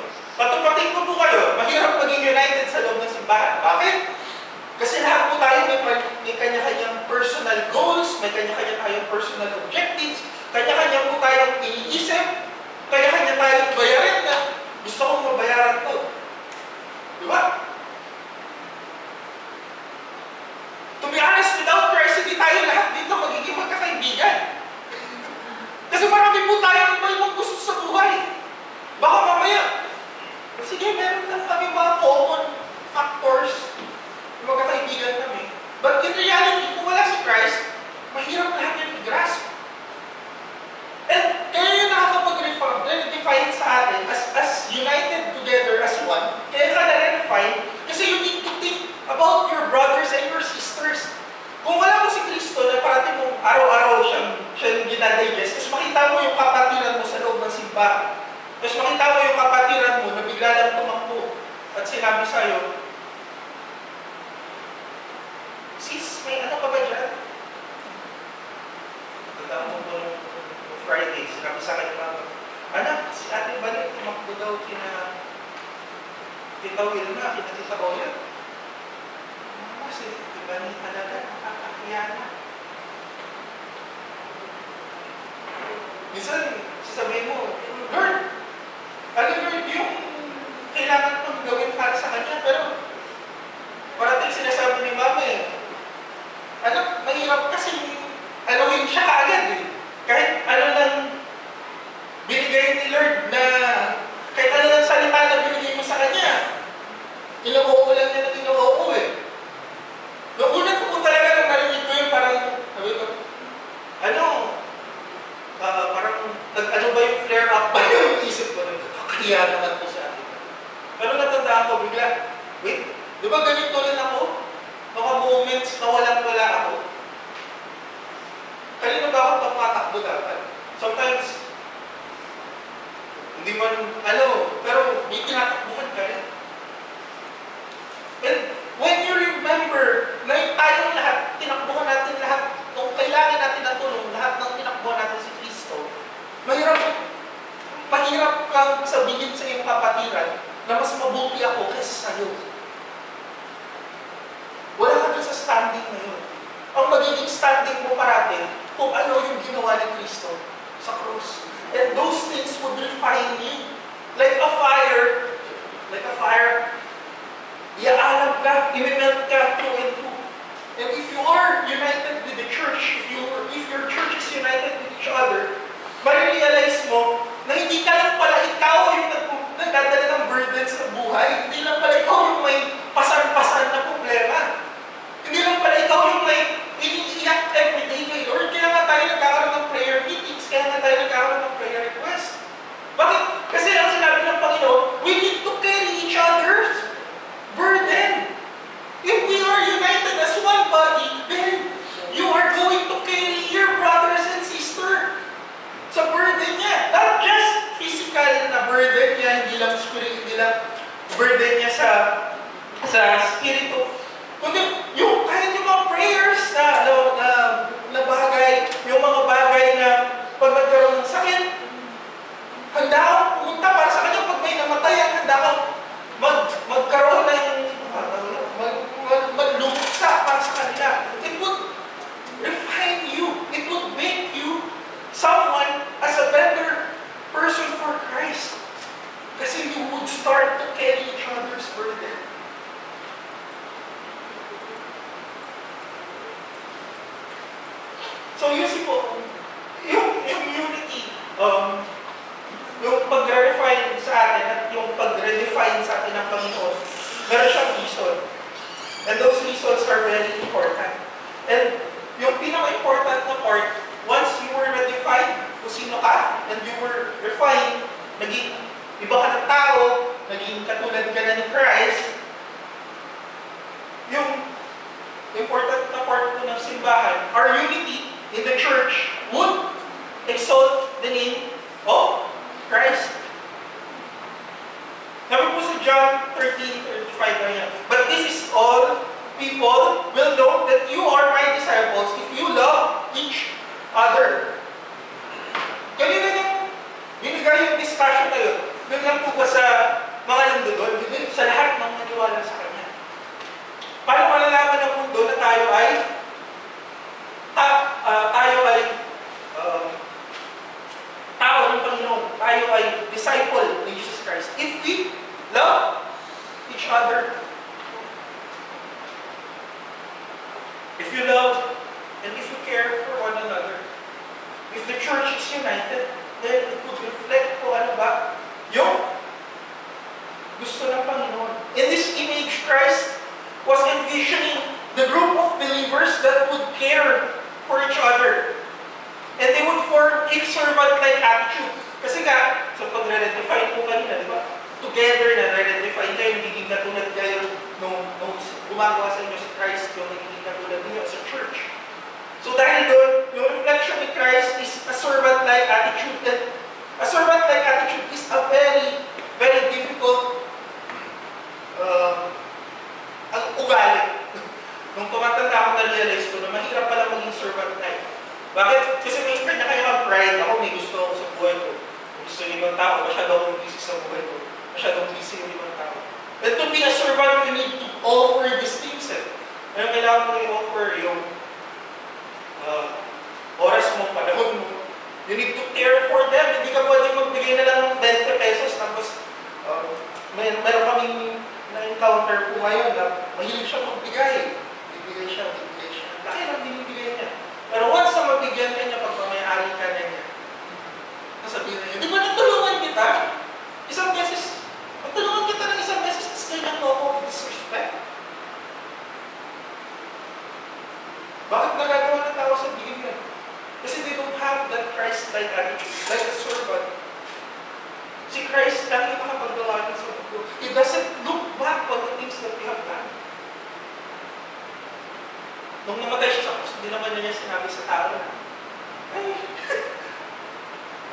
Patupating ko po kayo, mahirap maging united sa loob ng simbahan. Bakit? Kasi lahat po tayo may kanya-kanyang personal goals, may kanya-kanya tayong personal objectives, kanya-kanya po tayong iniisip, kanya-kanya tayong bayarin na gusto kong mabayaran to. Diba? To be honest, without Christ, hindi tayo lahat dito magiging magkakaibigan. Kasi marami po tayong iba-ibang gusto sa buhay. Baka mamaya, sige, meron lang kami mga common factors na magkakaibigan kami. But in reality, kung wala si Christ, mahirap lahat yung i-grasp. And kaya yung nakakapag-define sa atin as united together as one, kaya ka na-refine, kasi you need to think about your brothers and your sisters. Kung wala mo si Kristo na parating mong araw-araw siyang ginadigest, tapos makita mo yung kapatiran mo sa loob ng simbahan, tapos makita mo yung kapatiran mo na bigla lang tumakbo at sinabi sa'yo, sis, may ano pa ba dyan? Tandaan mo po nung Friday, sinabi sa akin yung mga, anak, si Ate Balik, tumakbo daw kina Tita Wilma, kina Tita Oya. Mama, si Ate Balik talaga, nakakakiya na. Minsan, sasabihin mo, Lord, Lord, yung kailangan pang gawin para sa kanya, pero parating sinasabi ni Mama anak, mahirap kasi alawin siya kaagad Kahit ano lang binigay ni Lord na, kahit ano lang salita na binigay mo sa kanya, tinawoo lang niya na tinawoo Noong una ko talaga nang narinig ko yun, parang, sabi ko, parang, ano ba yung flare up ba yung isip ko? Kaya naman po sa akin. Pero natandaan ko bigla, wait, di ba ganito rin ako? Mga moments na walang-wala ako. Kanina ba ako tumatakbo dapat? Sometimes, Hindi man, pero may tinatakbuhan ka rin. And when you remember na tayong lahat, tinakbuhan natin lahat, kung kailangan natin na tulong, lahat ng tinakbuhan natin si Kristo, mahirap kang sabihin sa iyong kapatiran na mas mabuti ako kaysa sa'yo. Wala ka dun sa standing na yun. Ang magiging standing mo parati kung ano yung ginawa ni Kristo sa krus. And those things would refine you. Like a fire, iaalab ka, imimelt ka through and through. And if you are united with the church, if your church is united with each other, marirealize mo na hindi ka lang pala ikaw yung nagdadala ng burdens sa buhay. Hindi lang pala ikaw yung may pasan-pasan na problema. Hindi lang pala ikaw yung may iniiyak everyday kay Lord. Kaya nga tayo nagkakaroon ng prayer meetings, kaya nga tayo nagkakaroon ng prayer request. Bakit? Kasi ang sinabi ng Panginoon, we need to carry each other's burden. If we are united as one body, then you are going to carry your brothers and sisters sa burden niya. Not just physical na burden niya, hindi lang spirit, hindi lang burden niya sa spirito. Kundi kahit yung mga prayers na bagay, yung mga bagay na pag nagkaroon ng sakit, handa kang pumunta para sa kanya. Pag may namatayan, handa kang magkaroon ng magluksa para sa kanila. It would refine you. It would make you someone as a better person for Christ. Kasi you would start to carry each other's burden. So you see po, yung unity, yung pag-refine sa atin at yung pag-redefine sa atin ng Panginoon, meron siyang reason. And those reasons are very important. And yung pinaka-important na part, once you were redefined kung sino ka, and you were refined, naging iba ka ng tao, naging katulad ka na ni Christ, yung important na part po ng simbahan, our unity in the church would exalt the name of Christ. Sabi po sa John 13:35 na yan, but this is all people will know that you are my disciples if you love each other. Kanina yung binigay yung discussion na yun, doon lang po ba sa mga lindudon, sa lahat ng maniwala sa Kanya. Paano malalaman ng mundo na tayo ay tao ng Panginoon, tayo ay disciple ni Jesus Christ? If we love each other. If you love and if you care for one another. If the church is united, then it would reflect kung ano ba yung gusto ng Panginoon. In this image, Christ was envisioning the group of believers that would care for each other. And they would form a servant-like attitude. Kasi nga, so pag-redefine po kanina, di ba? Together na redefine kayo, nagiging katulad kayo nung gumagawa sa inyo si Christ, yung nagiging katulad niyo sa church. So dahil doon, yung reflection ni Christ is a servant-like attitude. And a servant-like attitude is a very, very difficult ugali. Nung tumatanda ako, na-realize ko na mahirap pala maging servant-like. Bakit? Kasi may kanya-kanya pride. Ako may gusto ako sa buhay ko. Gusto ng ibang tao, masyado akong busy sa buhay ko. Masyadong busy yung ibang tao. And to be a servant, you need to offer these things. Ngayon, kailangan mo i-offer yung oras mo, panahon mo. You need to care for them. Hindi ka pwede magbigay na lang ng 20 pesos tapos meron kaming na-encounter po ngayon na mahilig siya magbigay. Bibigay siya. Laki lang binibigay niya. Pero once na mabigyan ka niya, pag mamayari ka na niya, nasabihin na niya, di ba natulungan kita? Isang beses, natulungan kita ng isang beses, tapos ganyan mo ako disrespect. Bakit nagagawa ng tao sa bigyan? Kasi they don't have that Christ-like attitude, like a servant. Si Christ lang yung makapagawa ng sa mundo. He doesn't look back on the things that we have done. Nung namatay siya sa krus, hindi naman niya sinabi sa tao na, ay,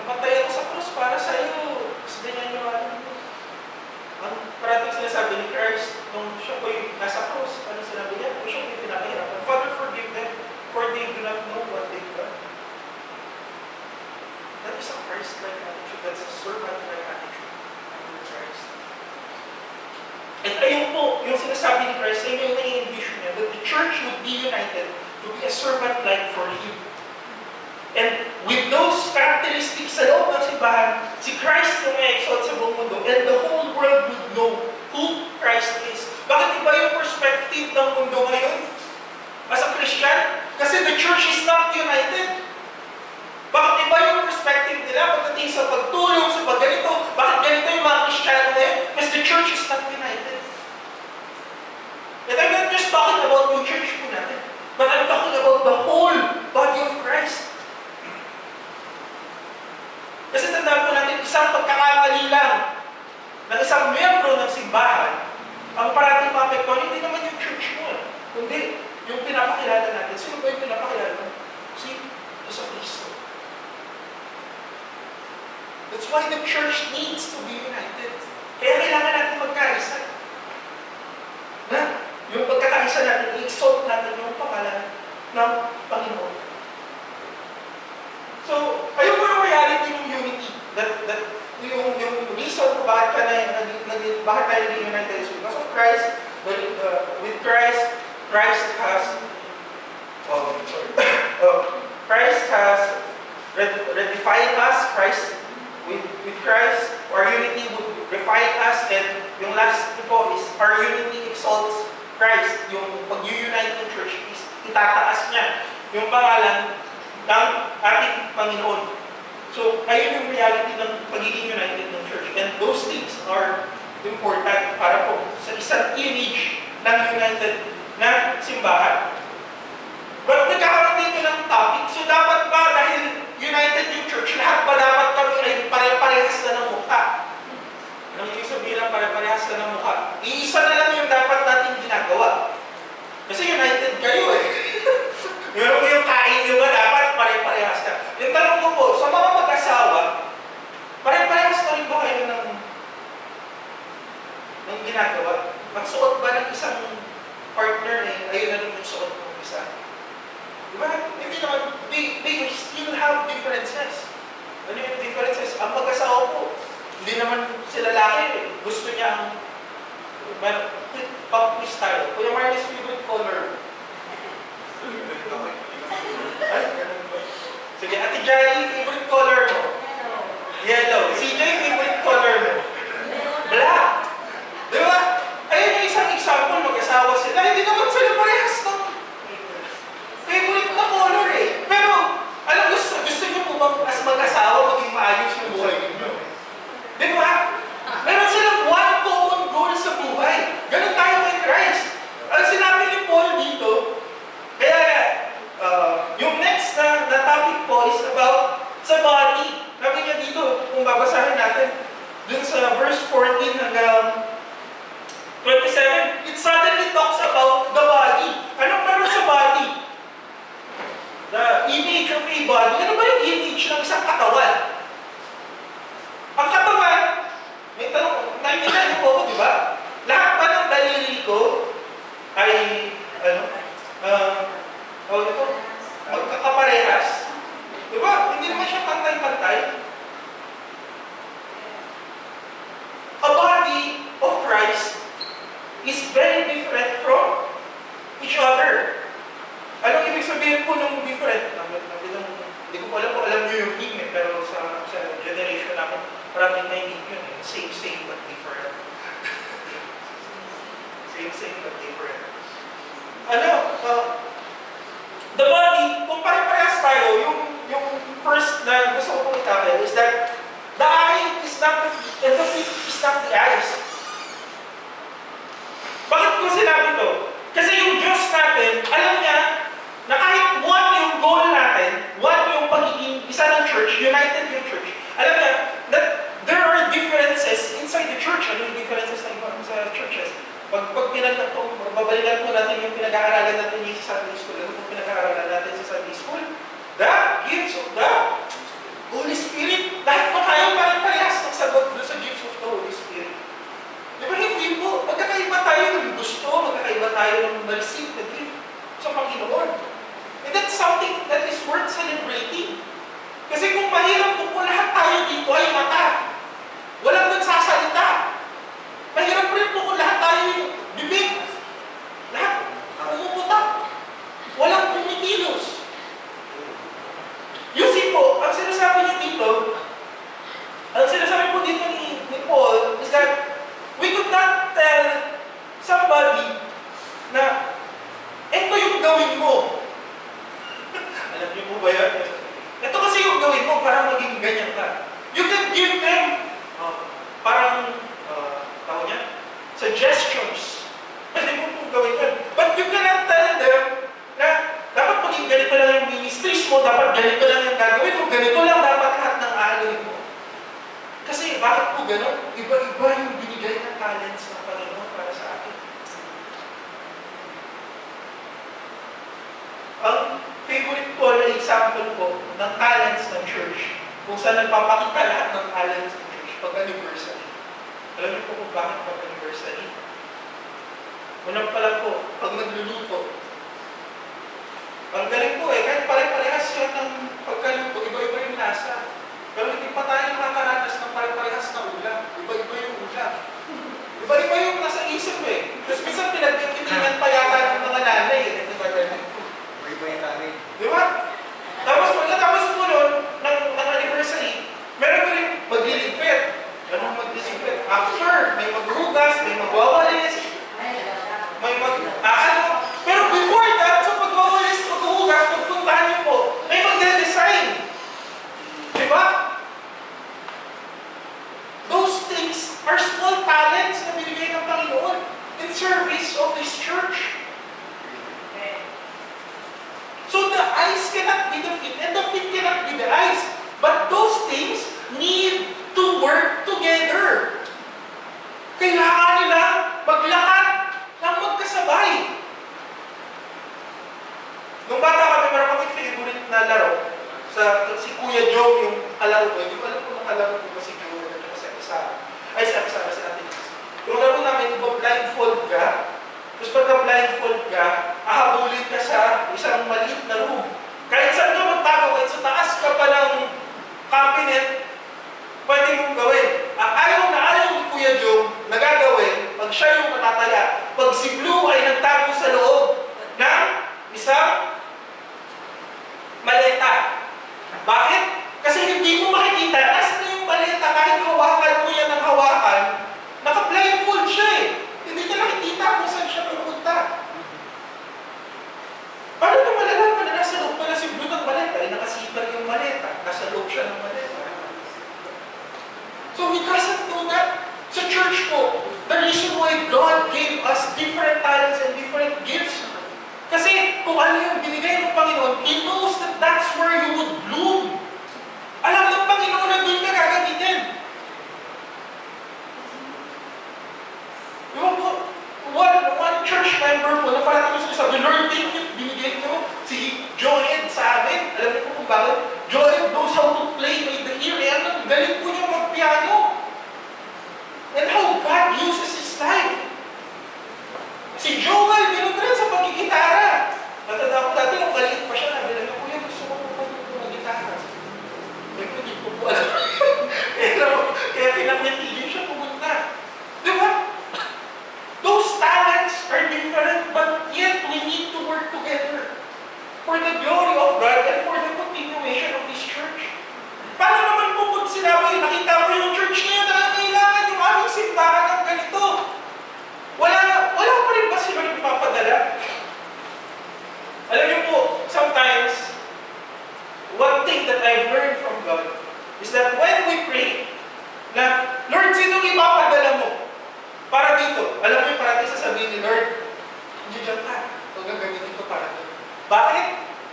namatay ako sa krus para sa iyo. Kasi servant-like attitude under Christ. At ayun po, yung sinasabi ni Christ, ayun yung nai-envision niya, that the church would be united to be a servant-like for Him. And with those characteristics sa loob ng simbahan, si Christ yung may-exalt sa buong mundo, and the whole world would know who Christ is. Bakit iba yung perspective ng mundo ngayon? As a Christian, kasi the church is not united. Bakit iba yung perspective nila pagdating sa pagtulong, sa pagganito? Bakit ganito yung mga Kristiyano ngayon? Because the church is not united. And I'm not just talking about yung church po natin, but I'm talking about the whole body of Christ. Kasi tandaan po natin, isang pagkakamali lang ng isang miyembro ng simbahan, ang parating maapektuhan, hindi naman yung church mo. Kundi, yung pinapakilala natin. Sino ba yung pinapakilala mo? Si Yesu Cristo. That's why the church needs to be united. Kaya kailangan natin magkaisa. Na, yung pagkakaisa natin, i-exalt natin yung pangalan ng Panginoon. So, ayun po yung reality ng unity. Yung reason kung bakit tayo naging united is because of Christ. With Christ, Christ has redefined us. With Christ, our unity would refine us, and yung last po is our unity exalts Christ. Yung pag-unite ng church is itataas niya yung pangalan ng ating Panginoon. So, ayun yung reality ng pagiging united ng church. And those things are important para po sa isang image ng united na simbahan. But nagkakaroon dito ng topic, so dapat ba dahil united yung church, lahat ba dapat kami ay pare-parehas na ng mukha? Anong ibig sabihin ng pare-parehas na ng mukha? Iisa na lang yung dapat natin ginagawa. Kasi united kayo eh. Yung kain nyo ba dapat pare-parehas na? Yung tanong ko po, sa mga mag-asawa, pare-parehas na rin ba kayo ng ginagawa? Magsuot ba ng isang partner eh, ayun na rin yung suot ng isa? Diba? Hindi naman, they still have differences. Ano yung differences? Ang mag-asawa po, hindi naman sila laki. Gusto niya ang pop style. Kuya Marley's favorite color. Ay, ganun ba? Sige, Ate Jai, favorite color mo? Yellow. CJ, favorite color mo? Black. Diba? Ayun yung isang example, mag-asawa sila. Hindi naman sila parehas ng favorite na color eh. Pero, alam, gusto niyo po bang as mag-asawa maging maayos yung buhay niyo? Di ba? Meron silang one common goal sa buhay. Ganun tayo kay Christ. Ang sinabi ni Paul dito, kaya yung next na topic po is about sa body. Sabi niya dito, kung babasahin natin, dun sa verse 14 hanggang 27, it suddenly talks about the body. Anong meron sa body? The image of a body. Ano ba yung image ng isang katawan? Ang katawan, may tanong, nakikita niyo po, di ba? Lahat ba ng daliri ko ay, magkakaparehas? Di ba? Hindi naman siya pantay-pantay. A body of Christ is very different from each other. Anong ibig sabihin po ng different? Hindi ko alam kung alam niyo yung meaning, pero sa generation namin, maraming nainig yun. Same but different. Same but different. The body, kung pare-parehas tayo, yung first na gusto ko pong itabi is that the eye is not the feet, and the feet is not the eyes. Bakit ko sinabi to? Kasi yung Diyos natin, alam niya na kahit one yung goal natin, one yung pagiging isa ng church, united yung church, alam niya that there are differences inside the church. Ano yung differences na iba sa churches? Pag babalikan po natin yung pinag-aaralan natin sa Sunday School, ano yung pinag-aaralan natin sa Sunday School? The gifts of the Holy Spirit. Lahat pa tayo parang-parehas ng sagot doon sa gifts of the Holy Spirit. Di ba hindi po? Magkakaiba tayo ng gusto, magkakaiba tayo ng ma-receive the gift sa Panginoon. And that's something that is worth celebrating. Kasi kung mahirap po lahat tayo dito ay mata. Kasi bakit po ganun? Iba-iba yung binigay ng talents ng Panginoon para sa atin. Ang favorite ko na example po ng talents ng church, kung saan nagpapakita lahat ng talents ng church, pag-anniversary. Alam niyo po kung bakit pag-anniversary? Unang pa lang po, pag nagluluto, ang galing po kahit pare-parehas yun ng pagkaluto, iba-iba yung lasa. Pero hindi pa tayo nakakaranas ng pare-parehas na ulam. Iba-iba yung ulam. Iba-iba yung nasa isip Tapos minsan pinagtitingan pa yata ng mga nanay Di ba ganun? Iba yung nanay. Di ba? Tapos pagkatapos po nun, ng anniversary, meron ko rin magliligpit. Anong magliligpit? After, may maghugas, may magwawalis, may pero before that, sa pagwawalis, maghugas, pagpuntahan niyo po, may magde-design. Diba? Those things are small talents na binigay ng Panginoon in service of His church. So the eyes cannot be the feet, and the feet cannot be the eyes. But those things need to work together. Kailangan nila maglakad ng magkasabay. Nung bata kami, meron kami favorite na laro. Si Kuya Joe yung kalaro ko. Hindi ko alam kung kalaro ko si Joe at si Ate Liz. Yung laro namin, blindfold ka. Tapos pagka blindfold ka, ahabulin ka sa isang maliit na room. Kahit saan ka magtago, kahit sa taas ka pa ng cabinet, pwede mong gawin. Ang ayaw ni Kuya Joe na gagawin, pag siya yung matataya, pag si Blue ay nagtago sa loob ng isang maleta. Bakit? Kasi hindi mo makikita, nasa na yung maleta, kahit hawakan mo yan ng hawakan, naka-blindfold siya Hindi niya nakikita kung saan siya pupunta. Paano na malalaman na nasa loob pala si Blue ng maleta? Nakasipan yung maleta. Nasa loob siya ng maleta. So he doesn't do that. Sa church po, the reason why God gave us different talents and different gifts, kasi kung ano yung binigay ng Panginoon, He knows that that's where you would bloom. Alam ng Panginoon na doon ka gagamitin. Yung po, one church member po na parang gusto sabi, Lord, thank you, binigay ko si Joed sa amin. Alam niyo po kung bakit? Joed knows how to play with the ear. Ang galing po niya mag-piano. And how God uses his life. Si Joel, binutran sa pagkikitara. Natanda ko dati, nung kaliit pa siya, nabilang niya, Kuya, gusto ko mag-gitara. Hindi ko po alam. Kaya pinag-natigil siya pumunta. Di ba? Those talents are different, but yet we need to work together for the glory of God and for the continuation of this church. Paano naman po pag sinabi, nakita mo yung church niya na kailangan yung aming simbahan ng ganito? Wala pa rin ba sila yung papadala? Alam niyo po, sometimes, one thing that I've learned from God is that when we pray, na, Lord, sino ipapadala mo? Para dito. Alam mo yung parating sasabihin ni Lord, hindi dyan ka. Huwag gagamitin ko para dito. Bakit?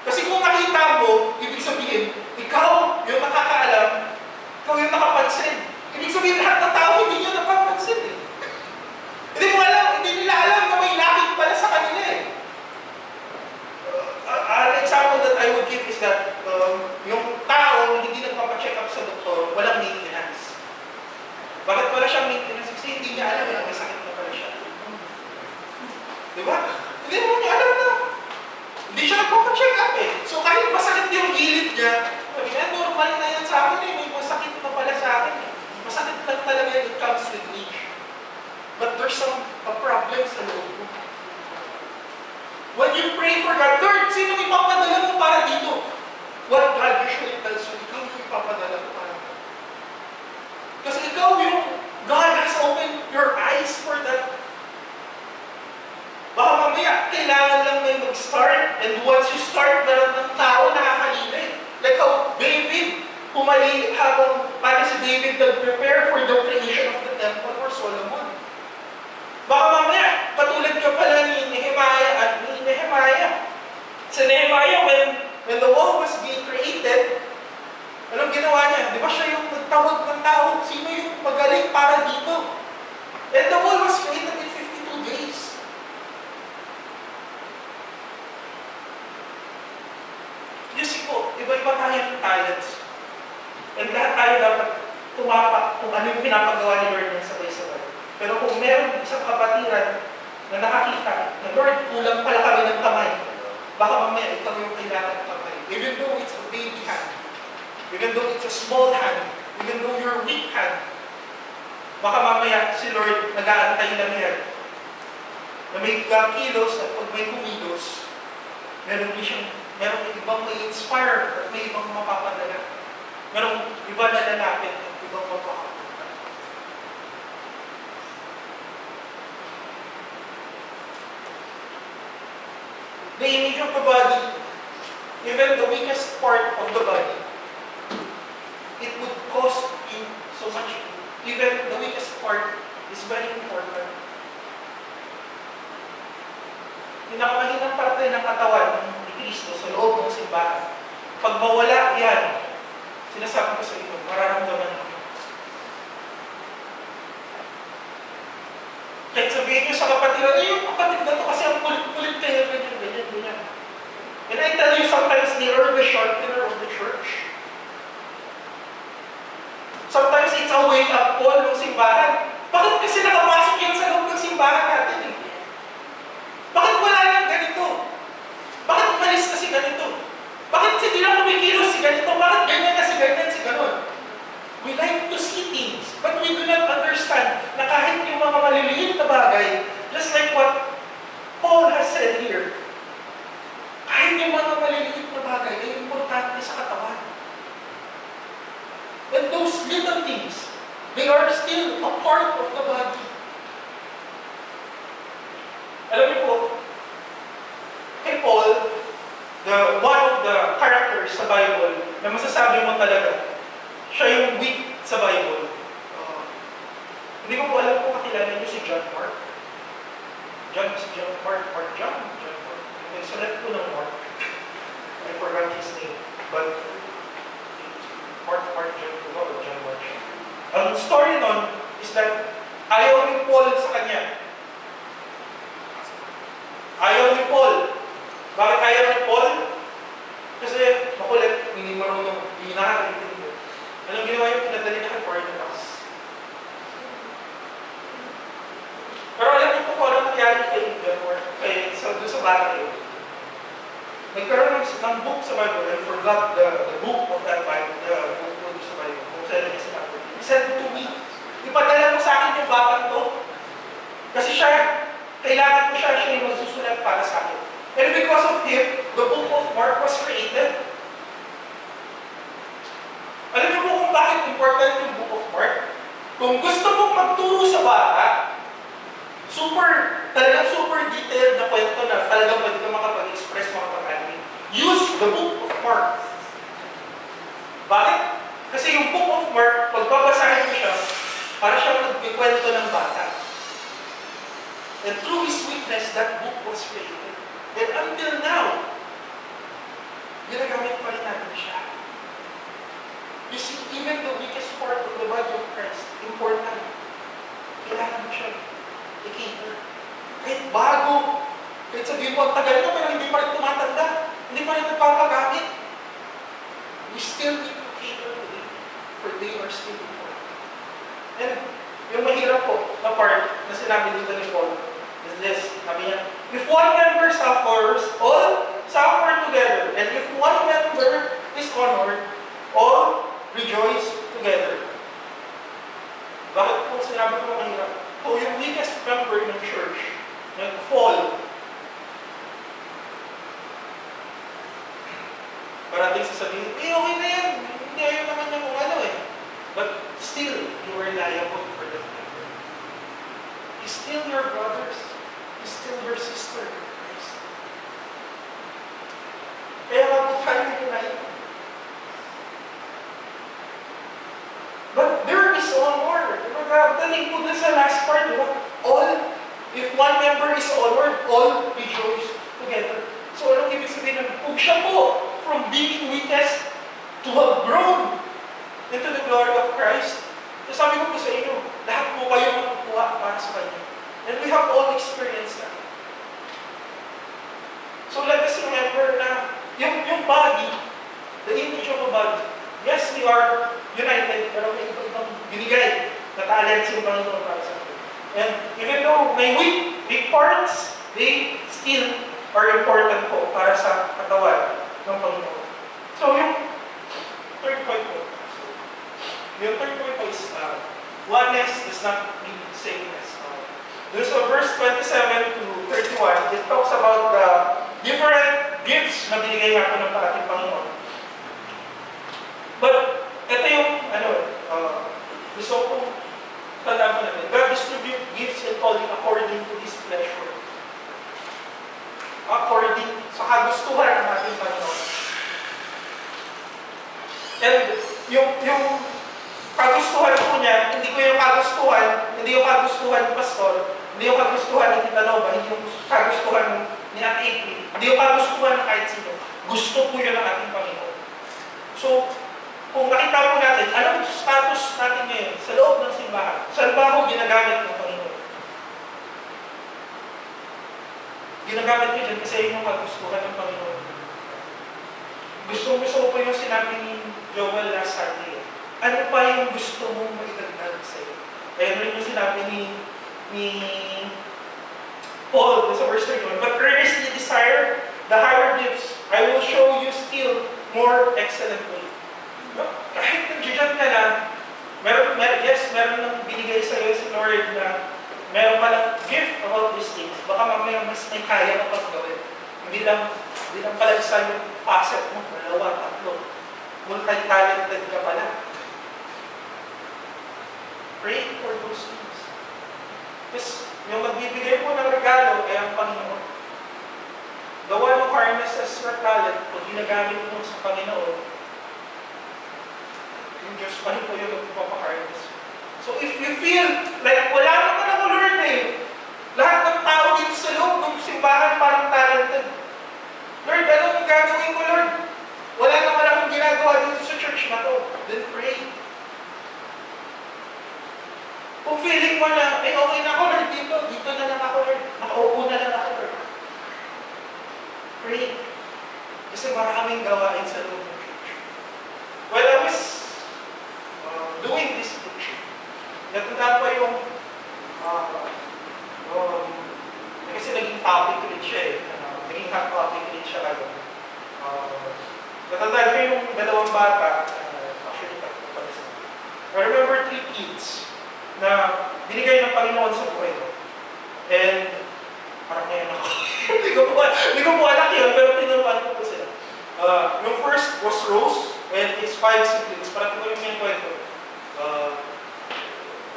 Kasi kung nakita mo, ibig sabihin, ikaw yung nakakaalam, ikaw yung nakapansin. Ibig sabihin, lahat ng tao hindi nyo napapansin Hindi nila alam na may lakit pala sa kanila An example that I would give is that yung tao hindi nagpapacheck up sa doktor, walang maintenance. Bakit wala siyang maintenance? Kasi hindi niya alam na may sakit na pala siya. Di ba? Hindi naman niya alam na. Hindi siya nagpapacheck up So kahit masakit yung gilid niya, sabi niya, normal na yan sa akin may masakit na pala sa akin Masakit lang talaga yan, it comes with age. But there's some problems sa loob mo. When you pray for God, Lord, sino ipapadala mo para dito? What God usually tells you, ikaw yung ipapadala mo para dito. Kasi ikaw yung, God has opened your eyes for that. Baka mamaya, kailangan lang may mag-start, and once you start, meron ng tao nakakalilay. Like how David, paano si David nag-prepare for the creation of the temple for Solomon. Baka mamaya, katulad ka pala ni Nehemiah. Si Nehemiah, when the wall was being created, anong ginawa niya? Di ba siya yung nagtawag ng tao? Sino yung gawain para dito. And the wall was created in 52 days. You see po, iba-iba tayo ng talents. And lahat tayo dapat tumapak kung ano yung pinapagawa ni Lord ng sabay-sabay. Pero kung meron isang kapatiran na nakakita na Lord, kulang pala kami ng kamay, baka mamaya ikaw yung kailangan ng kamay. Even though it's a baby hand, even though it's a small hand, even though you're weak hand, baka mamaya si Lord nag-aantay lang yan. Na may kilos at pag may kumilos, meron ibang may inspire at may ibang mapapadala. Merong iba na lalapit at ibang mapakapunta. The image of the body, even the weakest part of the body, it would cost you so much. Even the weakest part is very important. Pinakamahinang parte ng katawan ni Kristo sa loob ng simbahan. Pag mawala yan, sinasabi ko sa inyo, mararamdaman mo. Kahit sabihin nyo sa kapatiran, yung kapatid na to kasi ang kulit-kulit kayo, ganyan. And I tell you, sometimes they are the sharpener of the church. Sometimes it's a wake-up call ng simbahan. Bakit kasi nakapasok yan sa loob ng simbahan natin? Bakit wala lang ganito? Bakit umalis na si ganito? Bakit hindi lang kumikilos si ganito? Bakit ganyan na si ganyan, si ganon? We like to see things, but we do not understand na kahit yung mga maliliit na bagay, just like what Paul has said here, kahit yung mga maliliit na bagay ay importante sa katawan. And those little things, they are still a part of the body. Alam niyo po, kay Paul, one of the characters sa Bible na masasabi mo talaga, siya yung weak sa Bible. Hindi ko po alam kung kakilala niyo si John Mark. John Mark. Nagsulat po ng Mark. I forgot his name. But Mark John Mark. Ang story nun is that ayaw ni Paul sa kanya. Ayaw ni Paul. Bakit ayaw ni Paul? Kasi makulit, hindi marunong, hindi nakakalitin mo. Anong ginawa yung pinadali na kay Barnabas? Pero alam niyo po kung ano nangyari kay sa bagay. Nagkaroon ng book sa Bible. I forgot the book of that Bible, the book sa Bible. Kung saan niya sinabi. He said to me, ipadala mo sa akin yung batang to. Kasi kailangan ko siya yung magsusulat para sa akin. And because of him, the book of Mark was created. Alam niyo po kung bakit important yung book of Mark? Kung gusto mong magturo sa bata, talagang super detailed na kwento na talagang pwede ka makapag-express, makapag-anime. Use the book of Mark. Bakit? Kasi yung book of Mark, pag babasahin mo siya, para siyang nagkikwento ng bata. And through his witness, that book was created. And until now, ginagamit pa rin natin siya. You see, even the weakest part of the body of Christ, important. Kailangan mo siya i-cater. Kahit bago, kahit sabihin mo, ang tagal na, pero hindi pa rin tumatanda, hindi pa rin nagpapagamit. We still need to cater to them, for they are still important. And yung mahirap po na part na sinabi dito ni Paul is this. Sabi niya, if one member suffers, all suffer together. And if one member is honored, all rejoice together. Bakit po sinabi ko mahirap? Kung yung weakest member ng church nag-fall, parating sasabihin, okay na yan. Hindi ayaw naman niya kung ano eh. But still, you are liable for that member. He's still your brothers. He's still your sister. Kaya nga po tayo united. But there is honor. Taling po na sa last part, all, if one member is honored, all rejoice together. So anong ibig sabihin ng kung siya po, from being weakest to have grown into the glory of Christ, to So sabi ko po sa inyo, lahat po kayo makukuha para sa Kanya. And we have all experienced that. So let us remember na yung body, the image of a body, yes, we are united, pero may ibang binigay na talents yung Panginoon para sa atin. And even though may weak parts, they still are important po para sa katawan ng Panginoon. So yung third point po. Yung third point po is oneness does not mean sameness. So verse 27 to 31, it talks about the different gifts na binigay nga po ng ating Panginoon. But ito yung gusto kong tandaan po natin. God distribute gifts and calling according to His pleasure. According sa kagustuhan ng ating Panginoon. And yung kagustuhan po niya, hindi yung kagustuhan ni Pastor, hindi yung kagustuhan ni Tita Nova, hindi yung kagustuhan ni Ate April, hindi yung kagustuhan ng kahit sino. Gusto po yun ng ating Panginoon. So, kung nakita po natin, anong status natin ngayon sa loob ng simbahan? Saan ba ako ginagamit ng Panginoon? Ginagamit ko dyan kasi yun yung kagustuhan ng Panginoon. Gusto ko po yung sinabi ni Joel last Sunday. Ano pa yung gusto mong maidagdag sa'yo? Kaya rin yung sinabi ni Paul sa verse 31, but earnestly desire the higher gifts, I will show you still more excellently. No? Kahit nandiyan ka na, meron nang binigay sa'yo si Lord na meron ka ng gift about these things, baka mamaya mas may kaya ka pag gawin. Hindi lang pala isa yung facet mo, 2, 3. Multi-talented ka pala. Pray for those things. Because yung magbibigay po ng regalo ay ang Panginoon. The one who harnesses your talent, kung ginagamit mo sa Panginoon, yung Diyos pa rin po yung magpapaharness. So if you feel like wala naman ako Lord lahat ng tao dito sa loob ng simbahan parang talented. Lord, anong gagawin ko Lord? Wala naman akong ginagawa dito sa church na to. Then pray. Kung feeling mo na, okay na ako Lord dito na lang ako Lord, nakaupo na lang ako Lord. Pray. Kasi maraming gawain sa loob ng church. While I was doing this teaching, natanda pa yung kasi naging topic ulit siya naging hot topic ulit siya lalo. Natandaan ko yung dalawang bata, actually tatlo pa rin. I remember 3 kids na binigay ng Panginoon sa buhay ko. And parang ngayon ako. Hindi ko po anak yun, pero tinuruan ko po sila. Yung first was Rose, and his 5 siblings. Parang ko yung kwento.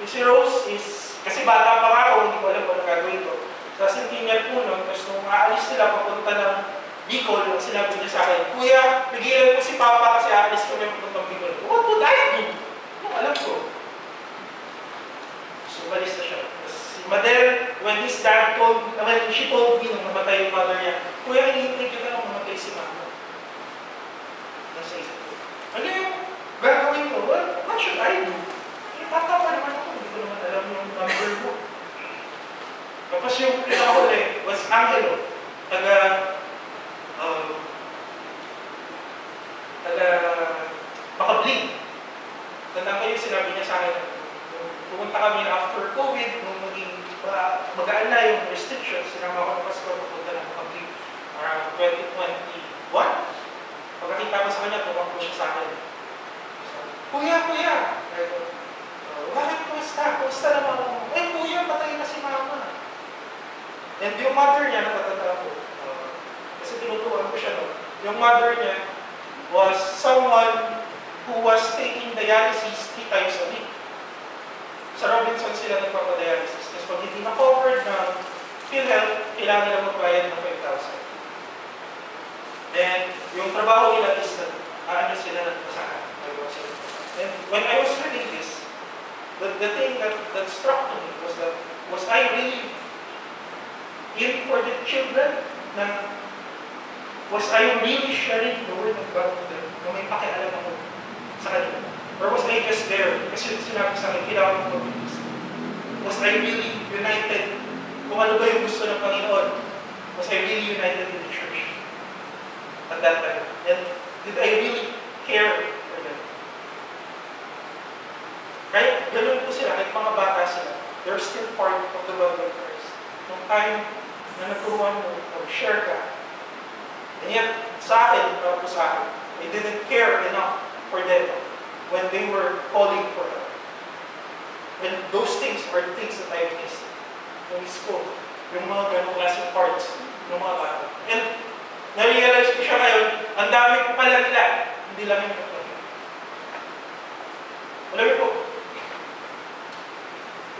Si Rose is, kasi bata pa ako, hindi ko alam kung ano gagawin ko. Sa Centennial po nun, tapos nung aalis sila papunta ng Bicol, nung sinabi niya sa akin, Kuya, pigilan ko si Papa kasi aalis ko na papunta ng Bicol. What would I do? Ano alam ko? So, umalis na siya. Tapos si Madel, when his dad she told me nung namatay yung mother niya, Kuya, hinihintay ka na nung namatay si Mama. Nasa isip ko. Ano yung gagawin ko? What should I do? Bata pa naman ako, hindi ko naman alam yung number mo. Tapos yung pinakahuli was Angelo, taga Makabling. Tanda ko yung sinabi niya sa akin, pumunta kami after COVID, nung maging magaan na yung restrictions, sinama ko ng pastor, pupunta ng Makabling around 2021. Pagkakita ko sa kanya, tumakbo siya sa akin. Kuya! Bakit kumusta naman ako? Kuya, patay na si Mama. And yung mother niya, natatanda ko. Kasi tinuturuan ko siya no. Yung mother niya was someone who was taking dialysis 3 times a week. Sa Robinson sila nagpapadialysis. Tapos pag hindi na-covered ng PhilHealth, kailangan nila magbayad ng 5,000. And yung trabaho nila is sila nagpasahan. And when I was reading this, the thing that struck to me was I really in for the children was I really sharing the word of God to them na may pakialam ako sa kanila. Or was I just there? Kasi sinabi sa akin, kailangan ko mag-fix. Was I really united? Kung ano ba yung gusto ng Panginoon? Was I really united in the church at that time? And did I really care for them? Kahit ganun po sila, kahit mga bata sila, they're still part of the body of Christ. Nung time na naturuan mo, mag-share ka, and yet, sa akin, para po sa akin, I didn't care enough for them when they were calling for help. And those things are the things that I missed when we spoke. Yung mga ganong klaseng parts ng mga bata. And na-realize ko siya ngayon, ang dami ko pala nila, hindi lang yung kapatid. Alam mo po,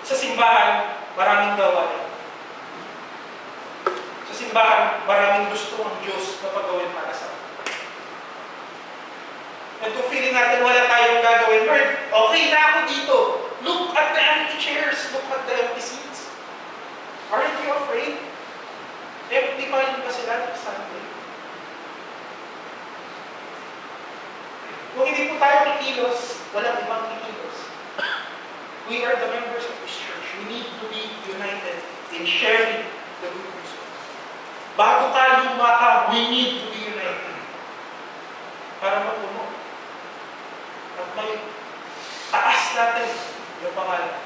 sa simbahan, maraming gawain. Sa simbahan, maraming gusto ang Diyos na pagawin para sa atin. And kung feeling natin wala tayong gagawin, Lord, okay na ako dito. Look at the empty chairs. Look at the empty seats. Aren't you afraid? Empty pa rin ba sila next Sunday? Kung hindi po tayo kikilos, walang ibang kikilos. We are the members of this church. We need to be united in sharing the good news. Bago ka lumaka, we need to be united. Para mapuno. At may taas natin yung pangalan.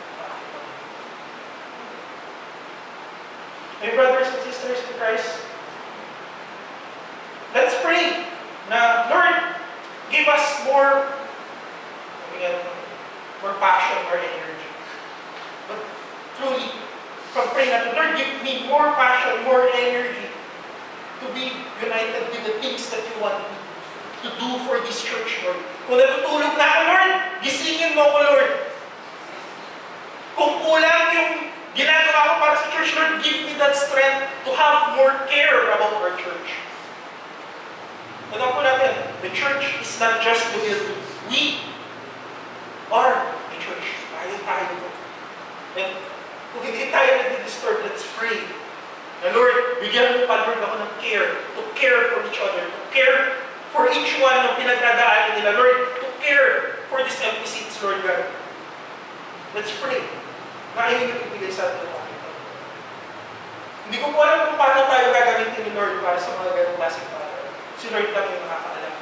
My brothers and sisters in Christ, let's pray na, Lord, give us more passion or energy. But truly, pag-pray natin, Lord, give me more passion, more energy to be united with the things that you want me to do for this church, Lord. Kung natutulog na ako, Lord, gisingin mo ako, Lord. Kung kulang yung ginagawa ko para sa church, Lord, give me that strength to have more care about our church. Tandaan po natin, the church is not just the building. We are the church. Tayo. And kung hindi tayo nag-disturb, let's pray. Na Lord, bigyan mo pa, Lord, ako ng care. To care for each other. To care for each one ng pinagdadaanan nila. Lord, to care for these empty seats, Lord God. Let's pray. Na ayun yung ibigay sa atin. Hindi ko po alam kung paano tayo gagamitin ni Lord para sa mga ganong klaseng bagay. Si Lord lang yung nakakaalam.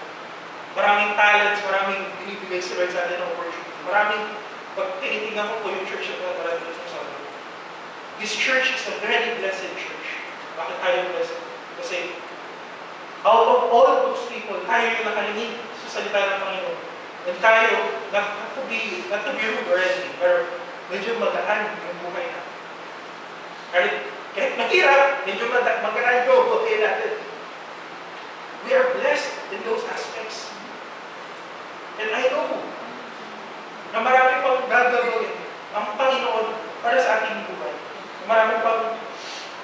Maraming talents, maraming binibigay si Lord sa atin ng opportunity. Maraming, pag tinitingnan ko po yung church na maraming dito sa atin. This church is a very blessed church. Bakit tayo blessed? Kasi out of all those people, tayo yung nakalingin sa salita ng Panginoon. And tayo, not to be rude or anything, pero medyo magaan yung buhay natin. Kahit mahirap, medyo magaan yung buhay natin. We are blessed in those aspects. And I know na marami pang gagawin ang Panginoon para sa ating buhay. Marami pang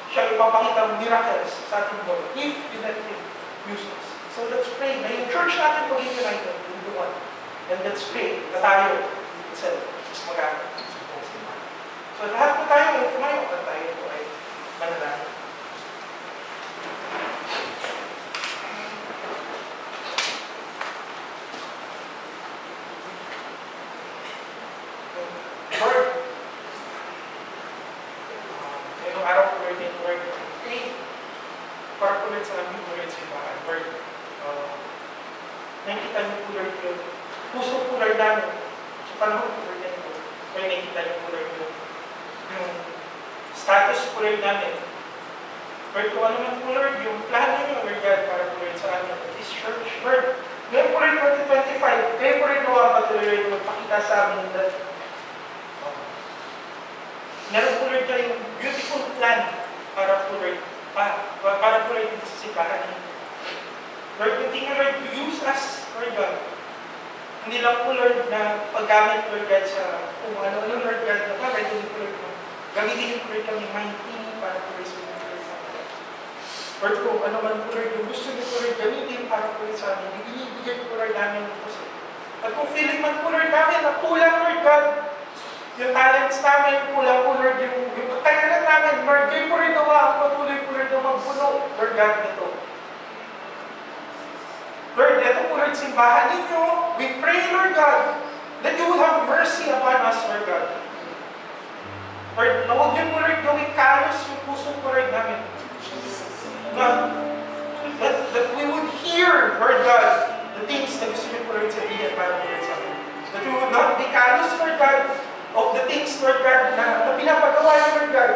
siya ipapakita miracles sa ating buhay if you let Him use us. So let's pray na yung church natin maging united in the one. And let's pray na tayo itself is magamit. So lahat po tayo, tumayo at tayo po ay manalangin. Lord, ngayong araw po Lord, Lord, para po sa aming Lord sa ibahan. Lord, nakikita niyo po Lord yun. Puso po Lord namin. Sa panahon po Lord yan po. Kaya nakikita niyo po Lord yun. Yung status po Lord namin. Lord, kung ano man po Lord, yung plano niyo Lord God para po Lord sa amin. This church, Lord, ngayon po Lord 2025, kayo po Lord nawa patuloy Lord magpakita sa amin that meron po Lord kayong beautiful plan para po Lord, para po Lord sa simbahan niyo. Lord, continue Lord to use us, Lord God. Hindi lang po Lord na paggamit Lord God sa kung ano Lord God na bagay, hindi po Lord gamitin niyo po Lord kami mighty para po Lord sa mga Lord, kung ano man po Lord yung gusto niyo po Lord gamitin para po Lord sa amin, ibinibigay po Lord namin po sa at kung feeling man po Lord namin na kulang Lord God, yung talents namin, kulang po Lord yung kakayanan namin, Lord, kayo po rin nawa, patuloy po Lord na magpuno, Lord God, nito. Lord, ito po Lord, simbahan ninyo. We pray, Lord God, that you will have mercy upon us, Lord God. Lord, na huwag niyo po, Lord, gawing kalos yung puso po, Lord, namin. That we would hear, Lord God, the things na gusto niyo po, Lord, sabihin para po, Lord, sa amin. That we would not be kalos, Lord God, of the things, Lord God, na pinapagawa niyo, Lord God.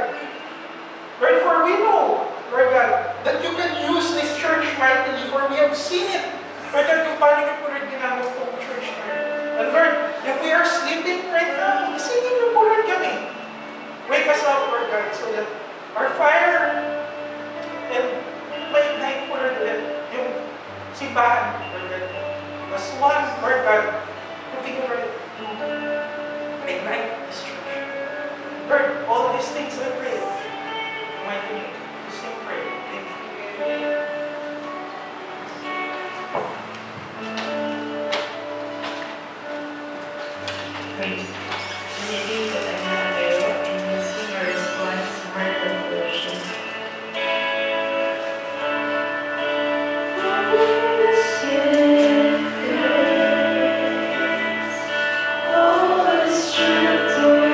Lord, for we know, Lord God, that you can use this church mightily, for we have seen it. Lord God, kung paano niyo po, Lord, ginamit itong church, Lord. And Lord, if we are sleeping right now, isipin niyo po, Lord, kami. Wake us up, Lord God, so that our fire and may po, Lord God, yung simbahan, Lord God, as one, Lord God, looking over to ignite this church. Lord, all these things I pray. In my name, just pray. Thank you. Praise. Maybe that I'm not there and you sing a response, heart of worship. Oh, the strength of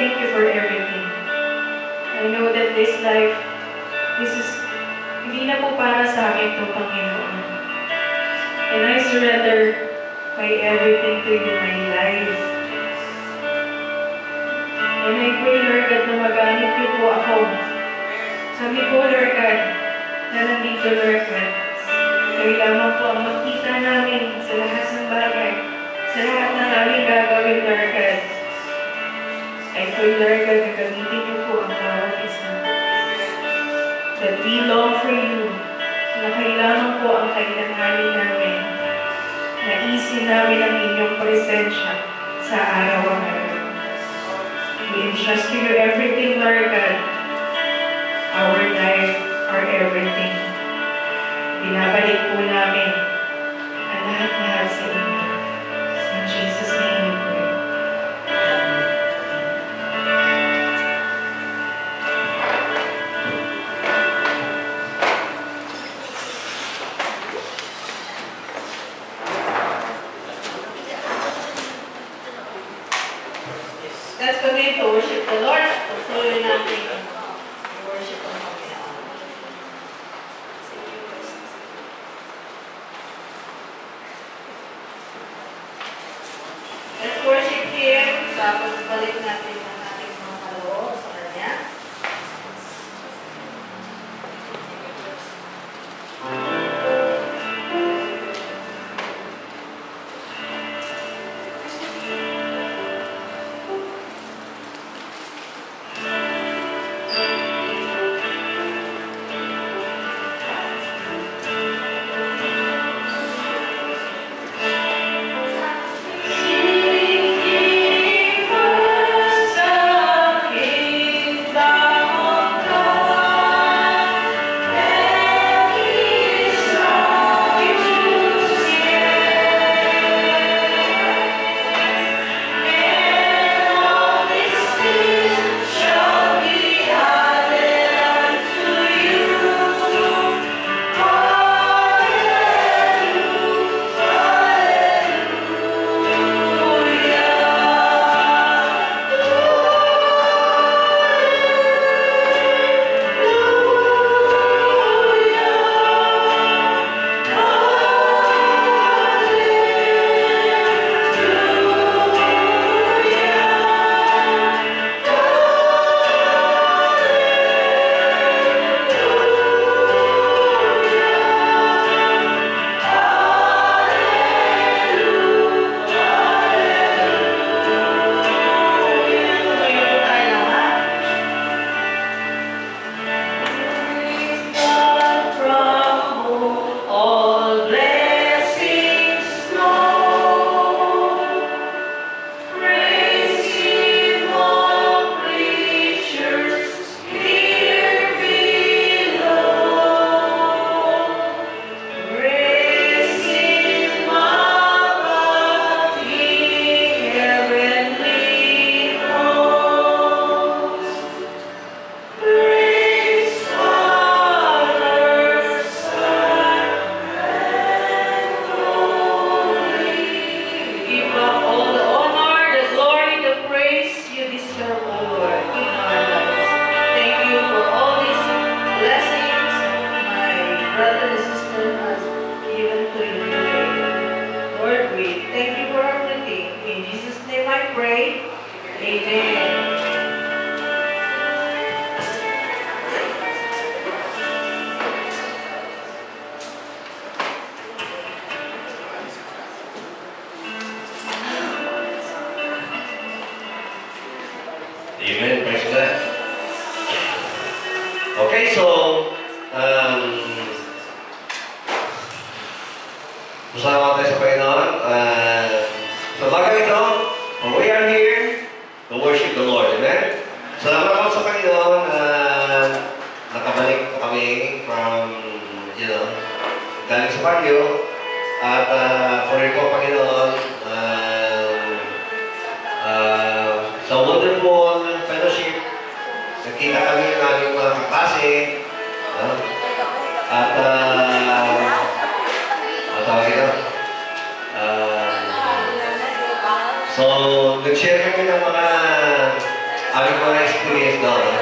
thank you for everything. I know that this life, hindi na po para sa akin ito, Panginoon. And I surrender my everything to you, my life. And I pray, Lord God, na magamit niyo po ako. Sabi po, Lord God, na nandito, Lord God, kailangan po ang makita namin sa lahat ng bagay, sa lahat ng aming gagawin, Lord God. I pray, Lord God, na gamitin niyo po ang bawat isa. That we long for you, na kailangan po ang kailanganin namin. Naisin namin ang inyong presensya sa araw-araw. We entrust to you everything, Lord God. Our life, our everything. Binabalik po namin ang lahat-lahat sa inyo. In Jesus' name we pray. Let's continue to worship the Lord. Patuloy natin worship ang Panginoon. Let's worship Him. Tapos balik natin ang ating mga kaloob sa Kanya. Amen. Praise God. Okay, so salamat tayo sa Panginoon. Sa bagay ito, we are here to worship the Lord. Amen? Salamat ako sa Panginoon. Nakabalik po kami from, galing sa Baguio. At puri ko, Panginoon, sa wonderful fellowship, nakita kami ng aming mga kaklase. At tawag ito. So, nag-share kami ng mga aming mga experience daw. No?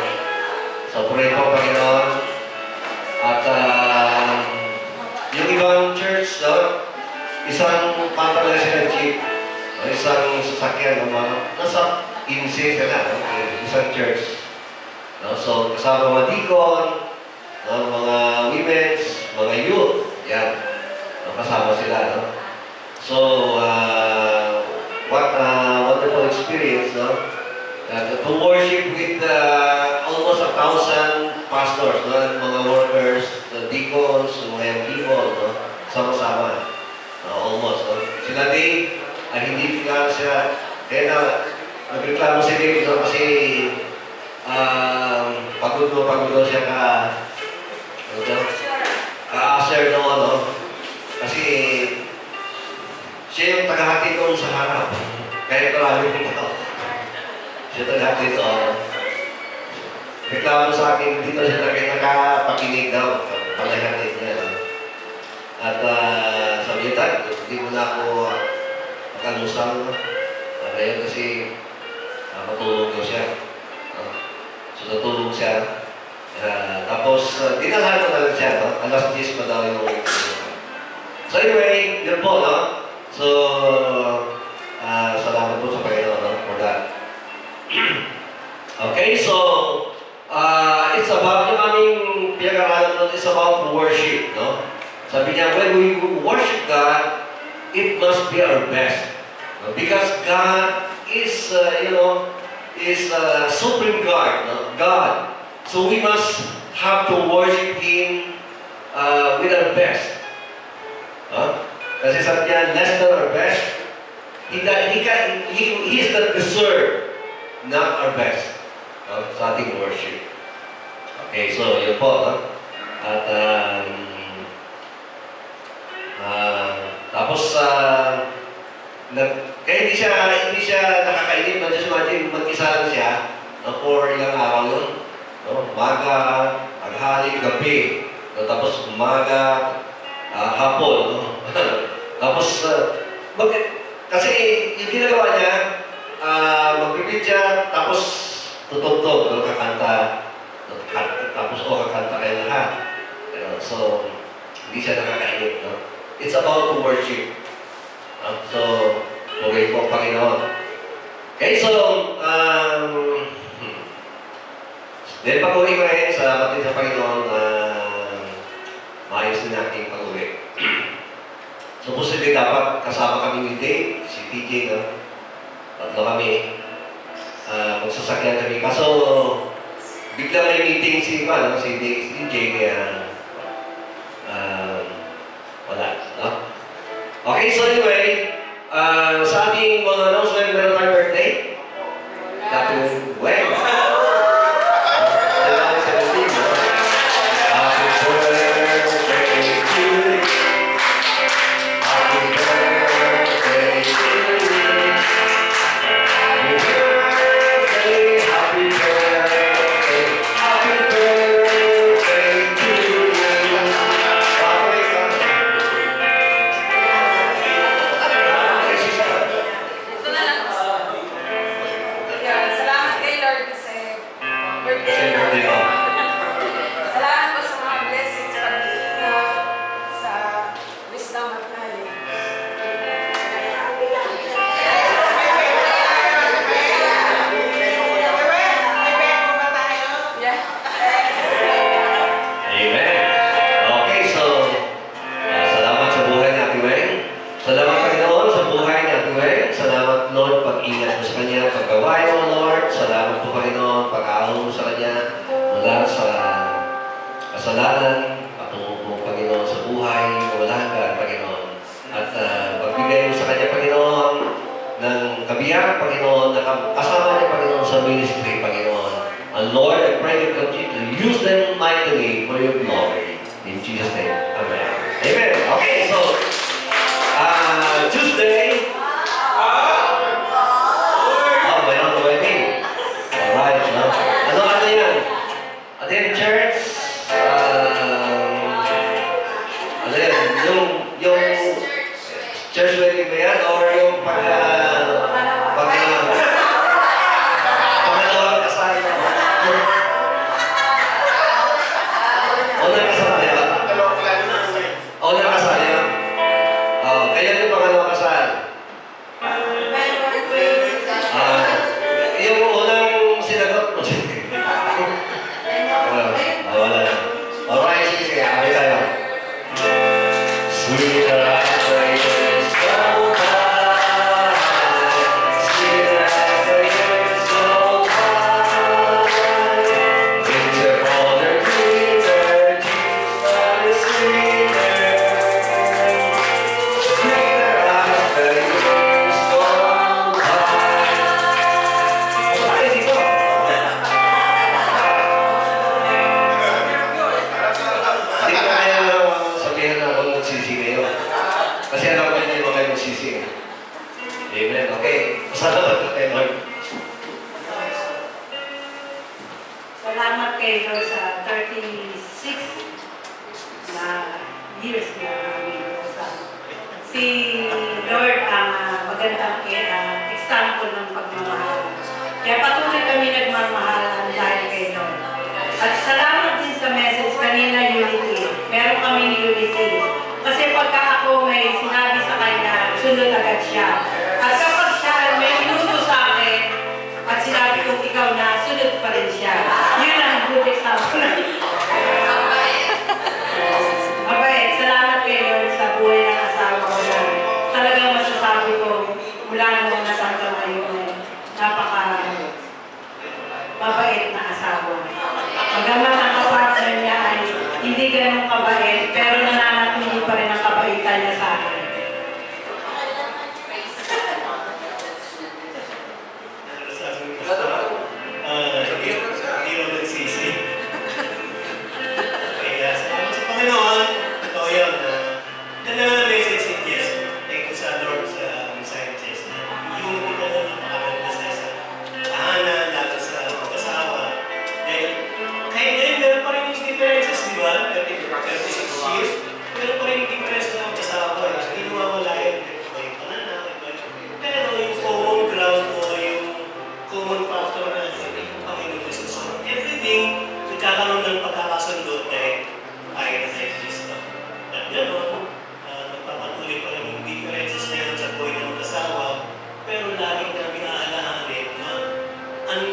So, pray po, Panginoon. At yung ibang church, no? Isang pantala sila jeep, no? Isang sasakyan, no? Nasa 15 sila, no? Isang church. No? So, kasama mga deacon, no? Mga women's, mga youth, yan. No? Kasama sila, no? So, what a wonderful experience, no? To worship with almost 1,000 pastors, no? Mga workers, the deacons, mga young people, no? Sama-sama. Almost, no? Sila din, hindi kilala sila. Kaya nagreklamo si Dave, no? Kasi pagod siya ka-usher, no? Kasi siya yung tagahatid doon sa harap. Kahit marami ng tao. Siya tagahatid doon. Reklamo sa akin, dito siya nakapakinig daw. Palahatid niya. At sabi niya, hindi mo na ako makalusang. Ngayon kasi matulog daw siya. So natulog siya. Tapos dinalhan ko na lang siya. Alas 10 pa daw yung so anyway, yun po, no? So, salamat po sa Panginoon, no? For that. Okay, so, it's about, yung aming pinag-aralan doon, it's about worship, no? Sabi niya, when we worship God, it must be our best. No? Because God is, is supreme God, no? God. So we must have to worship Him with our best. Kasi sabi niya, less than our best, He is not deserved, not our best. Sa ating worship. Okay, so yun po. At tapos kaya hindi siya nakakainip. Just imagine, mag-isa lang siya for ilang araw yun. Umaga, tanghali, gabi. Tapos umaga, hapon. Tapos, kasi yung ginagawa niya, magpipit siya, tapos tutugtog, kakanta, tapos kakanta kayo lahat. So, hindi siya nakakainip. No? It's about to worship. So, pugay po, Panginoon. Okay, so, then pag-uwi ko rin, salamat din sa Panginoon na maayos din natin pag-uwi. So, posible dapat kasama kami ni Dave, si TJ, no? Tatlo kami. Magsasakyan kami. Kaso, bigla may meeting si TJ, kaya wala, no? Okay, so anyway, sa ating mga announcement, meron tayong birthday? Happy birthday, no? Kasalanan, patungo mo, Panginoon, sa buhay, kawalagan, Panginoon. At pagbigay mo sa Kanya, Panginoon, ng kabiyak, Panginoon, na kasama niya, Panginoon, sa ministry, Panginoon. And Lord, I pray you continue to use them mightily for your glory. In Jesus' name, Amen. Amen. Okay, so, Tuesday, mayroon na wedding. Alright, no? Ano yan? At then, church, yung church wedding ba yan? Or yung pangalawang Salamat kayo sa 36 na years na namin kasama. Si Lord ang magandang example ng pagmamahal. Kaya patuloy kami nagmamahalan dahil kay Lord. At salamat din sa message kanina, unity. Meron kami ni unity. Kasi pagka ako may sinabi sa kanya, sunod agad siya. At kapag siya may inuso sa akin, at sinabi kong ikaw na, sunod pa rin siya. Yun ang good example. Mabait, salamat kayo sa buhay ng asawa ko na talagang masasabi ko mula noong nasanta ngayon. Napaka mabait na asawa. Magamat ang kapartner niya ay hindi ganun kabait, pero nananatili pa rin ang kabaitan niya sa akin. Hindi rin nagsisi. Kaya salamat sa Panginoon. Ito yun. Ganda na message si Jess. Thank you sa Lord sa mensahe Jess. Yung hindi ka lang napakaganda sa tahanan, lalo sa mag-asawa. Dahil kahit ngayon meron pa rin yung differences, di ba? 36 years. Meron pa rin yung differences sa mag-asawa. Hindi nawawala yun. May pananaw. Pero yung common ground o yung common factor na everything, nagkakaroon ng pagkakasundo dahil tayo na tayo Kristo. At gano'n, nagpapatuloy pa rin yung differences na yun sa buhay ng mag-asawa, pero laging namin aalahanin na ang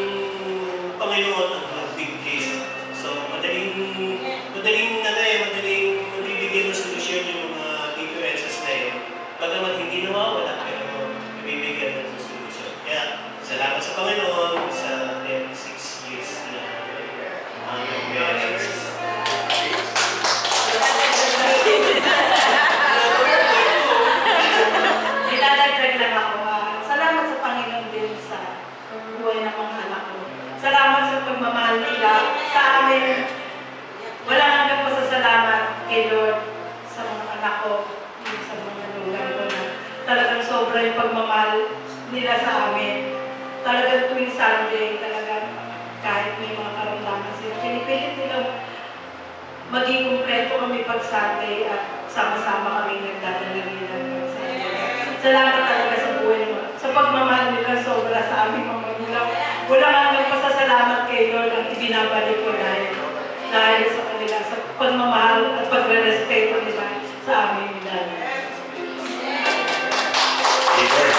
Panginoon ang mag-big case. So, madaling mabibigyan ng solusyon yung mga differences na yun. Bagamat hindi nawawala, pero mabibigyan ng solusyon. Kaya, salamat sa Panginoon sa 36 years na Nilalagdag lang ako. Salamat sa Panginoon din sa buhay ng mga anak ko. Salamat sa pagmamahal nila sa amin. Wala hanggang pasasalamat kay Lord sa mga anak ko, sa mga lugar ko na talagang sobra yung pagmamahal nila sa amin. Talagang tuwing Sunday, talagang kahit may mga karamdaman sila, pinipilit nila maging kumpleto kami pag Sunday at sama-sama kami nagdadalagin ng Sunday. Salamat talaga sa buhay mo. Sa pagmamahal nila sobra sa aming mga magulang. Wala hanggang pasasalamat kay Lord ang ibinabalik ko dahil sa kanila, sa pagmamahal at pagre-respeto nila sa aming dahil. Amen.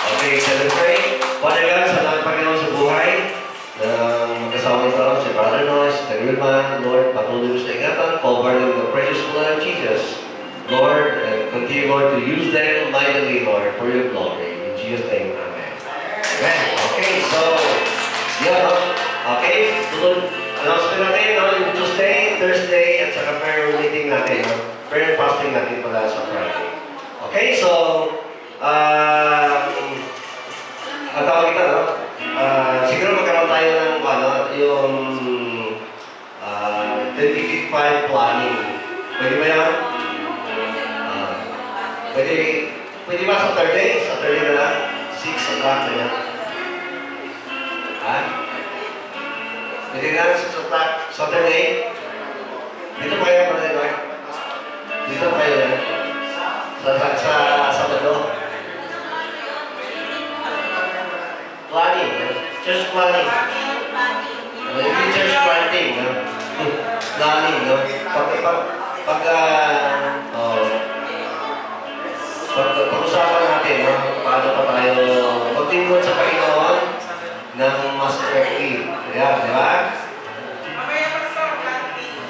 Okay, celebrate. Father God, salamat Panginoon sa buhay ng magkasama ito, si Brother Noy, si Tagrilman, Lord, patuloy mo sa ingatan, cover them with the precious blood of Jesus, Lord, and continue, Lord, to use them mightily, Lord, for your glory. In Jesus' name, Amen. Amen. Okay, so, okay, tulad, announcement natin, yung Tuesday, Thursday, at saka prayer meeting natin, prayer and fasting natin pala sa Friday. Okay, so, ang tawag ito, no? Siguro magkaroon tayo ng yung 25 planning. Pwede ba yan? Pwede ba sa Saturday? Saturday na lang? 6 o'clock na yan. Ha? Pwede na 6 o'clock Saturday? Dito pa yan, Brother? Dito pa yan? Sa Sabado? Planning, church planning. Yung church planting, planning, no? Pag-usapan natin, no? Paano pa tayo magtingkod sa Panginoon ng mas effective. Ayan, di ba? Mamaya pa sa planting.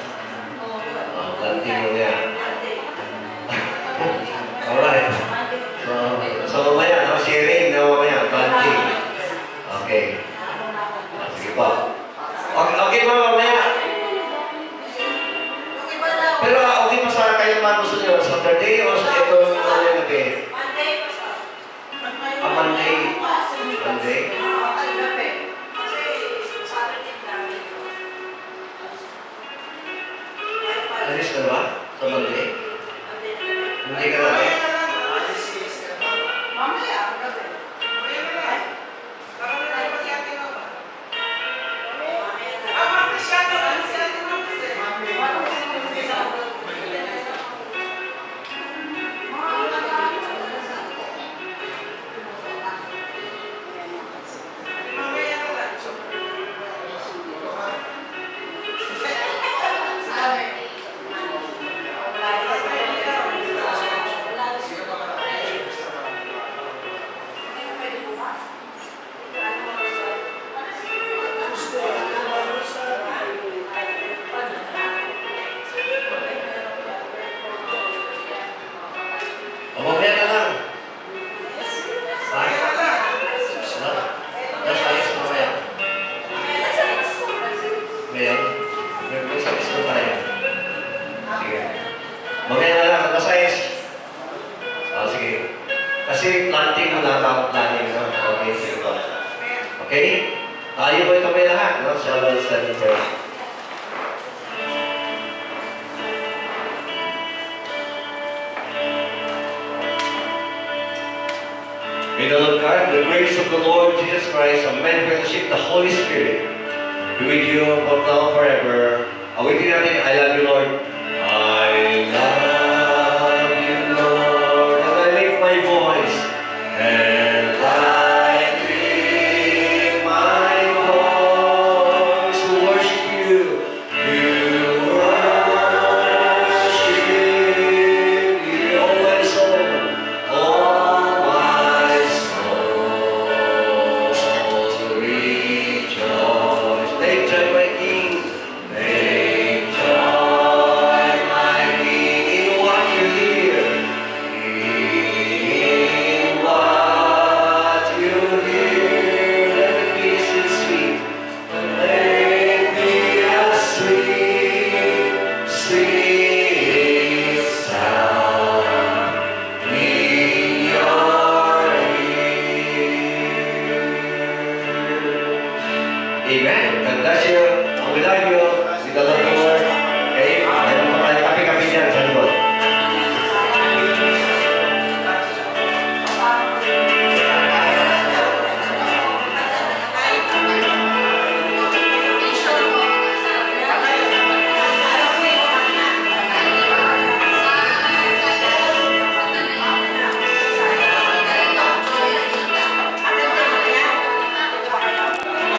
Planting mo yan. Okay? Tayo po kami lahat, no? Shall we stand in prayer? May the Lord God, the grace of the Lord Jesus Christ, and man fellowship, the Holy Spirit, be with you both now and forever. Awitin natin, I love you, Lord. I love you, Lord. And I lift my voice. And I lift my voice to worship you. To worship you, oh my soul. Oh my soul, rejoice. Take joy, my King. Take joy, my King, in what you hear. In what you hear. Let it be sweet. Let it be a sweet, sweet sound in your ear. Amen. God bless you. And we love you. We love the Lord.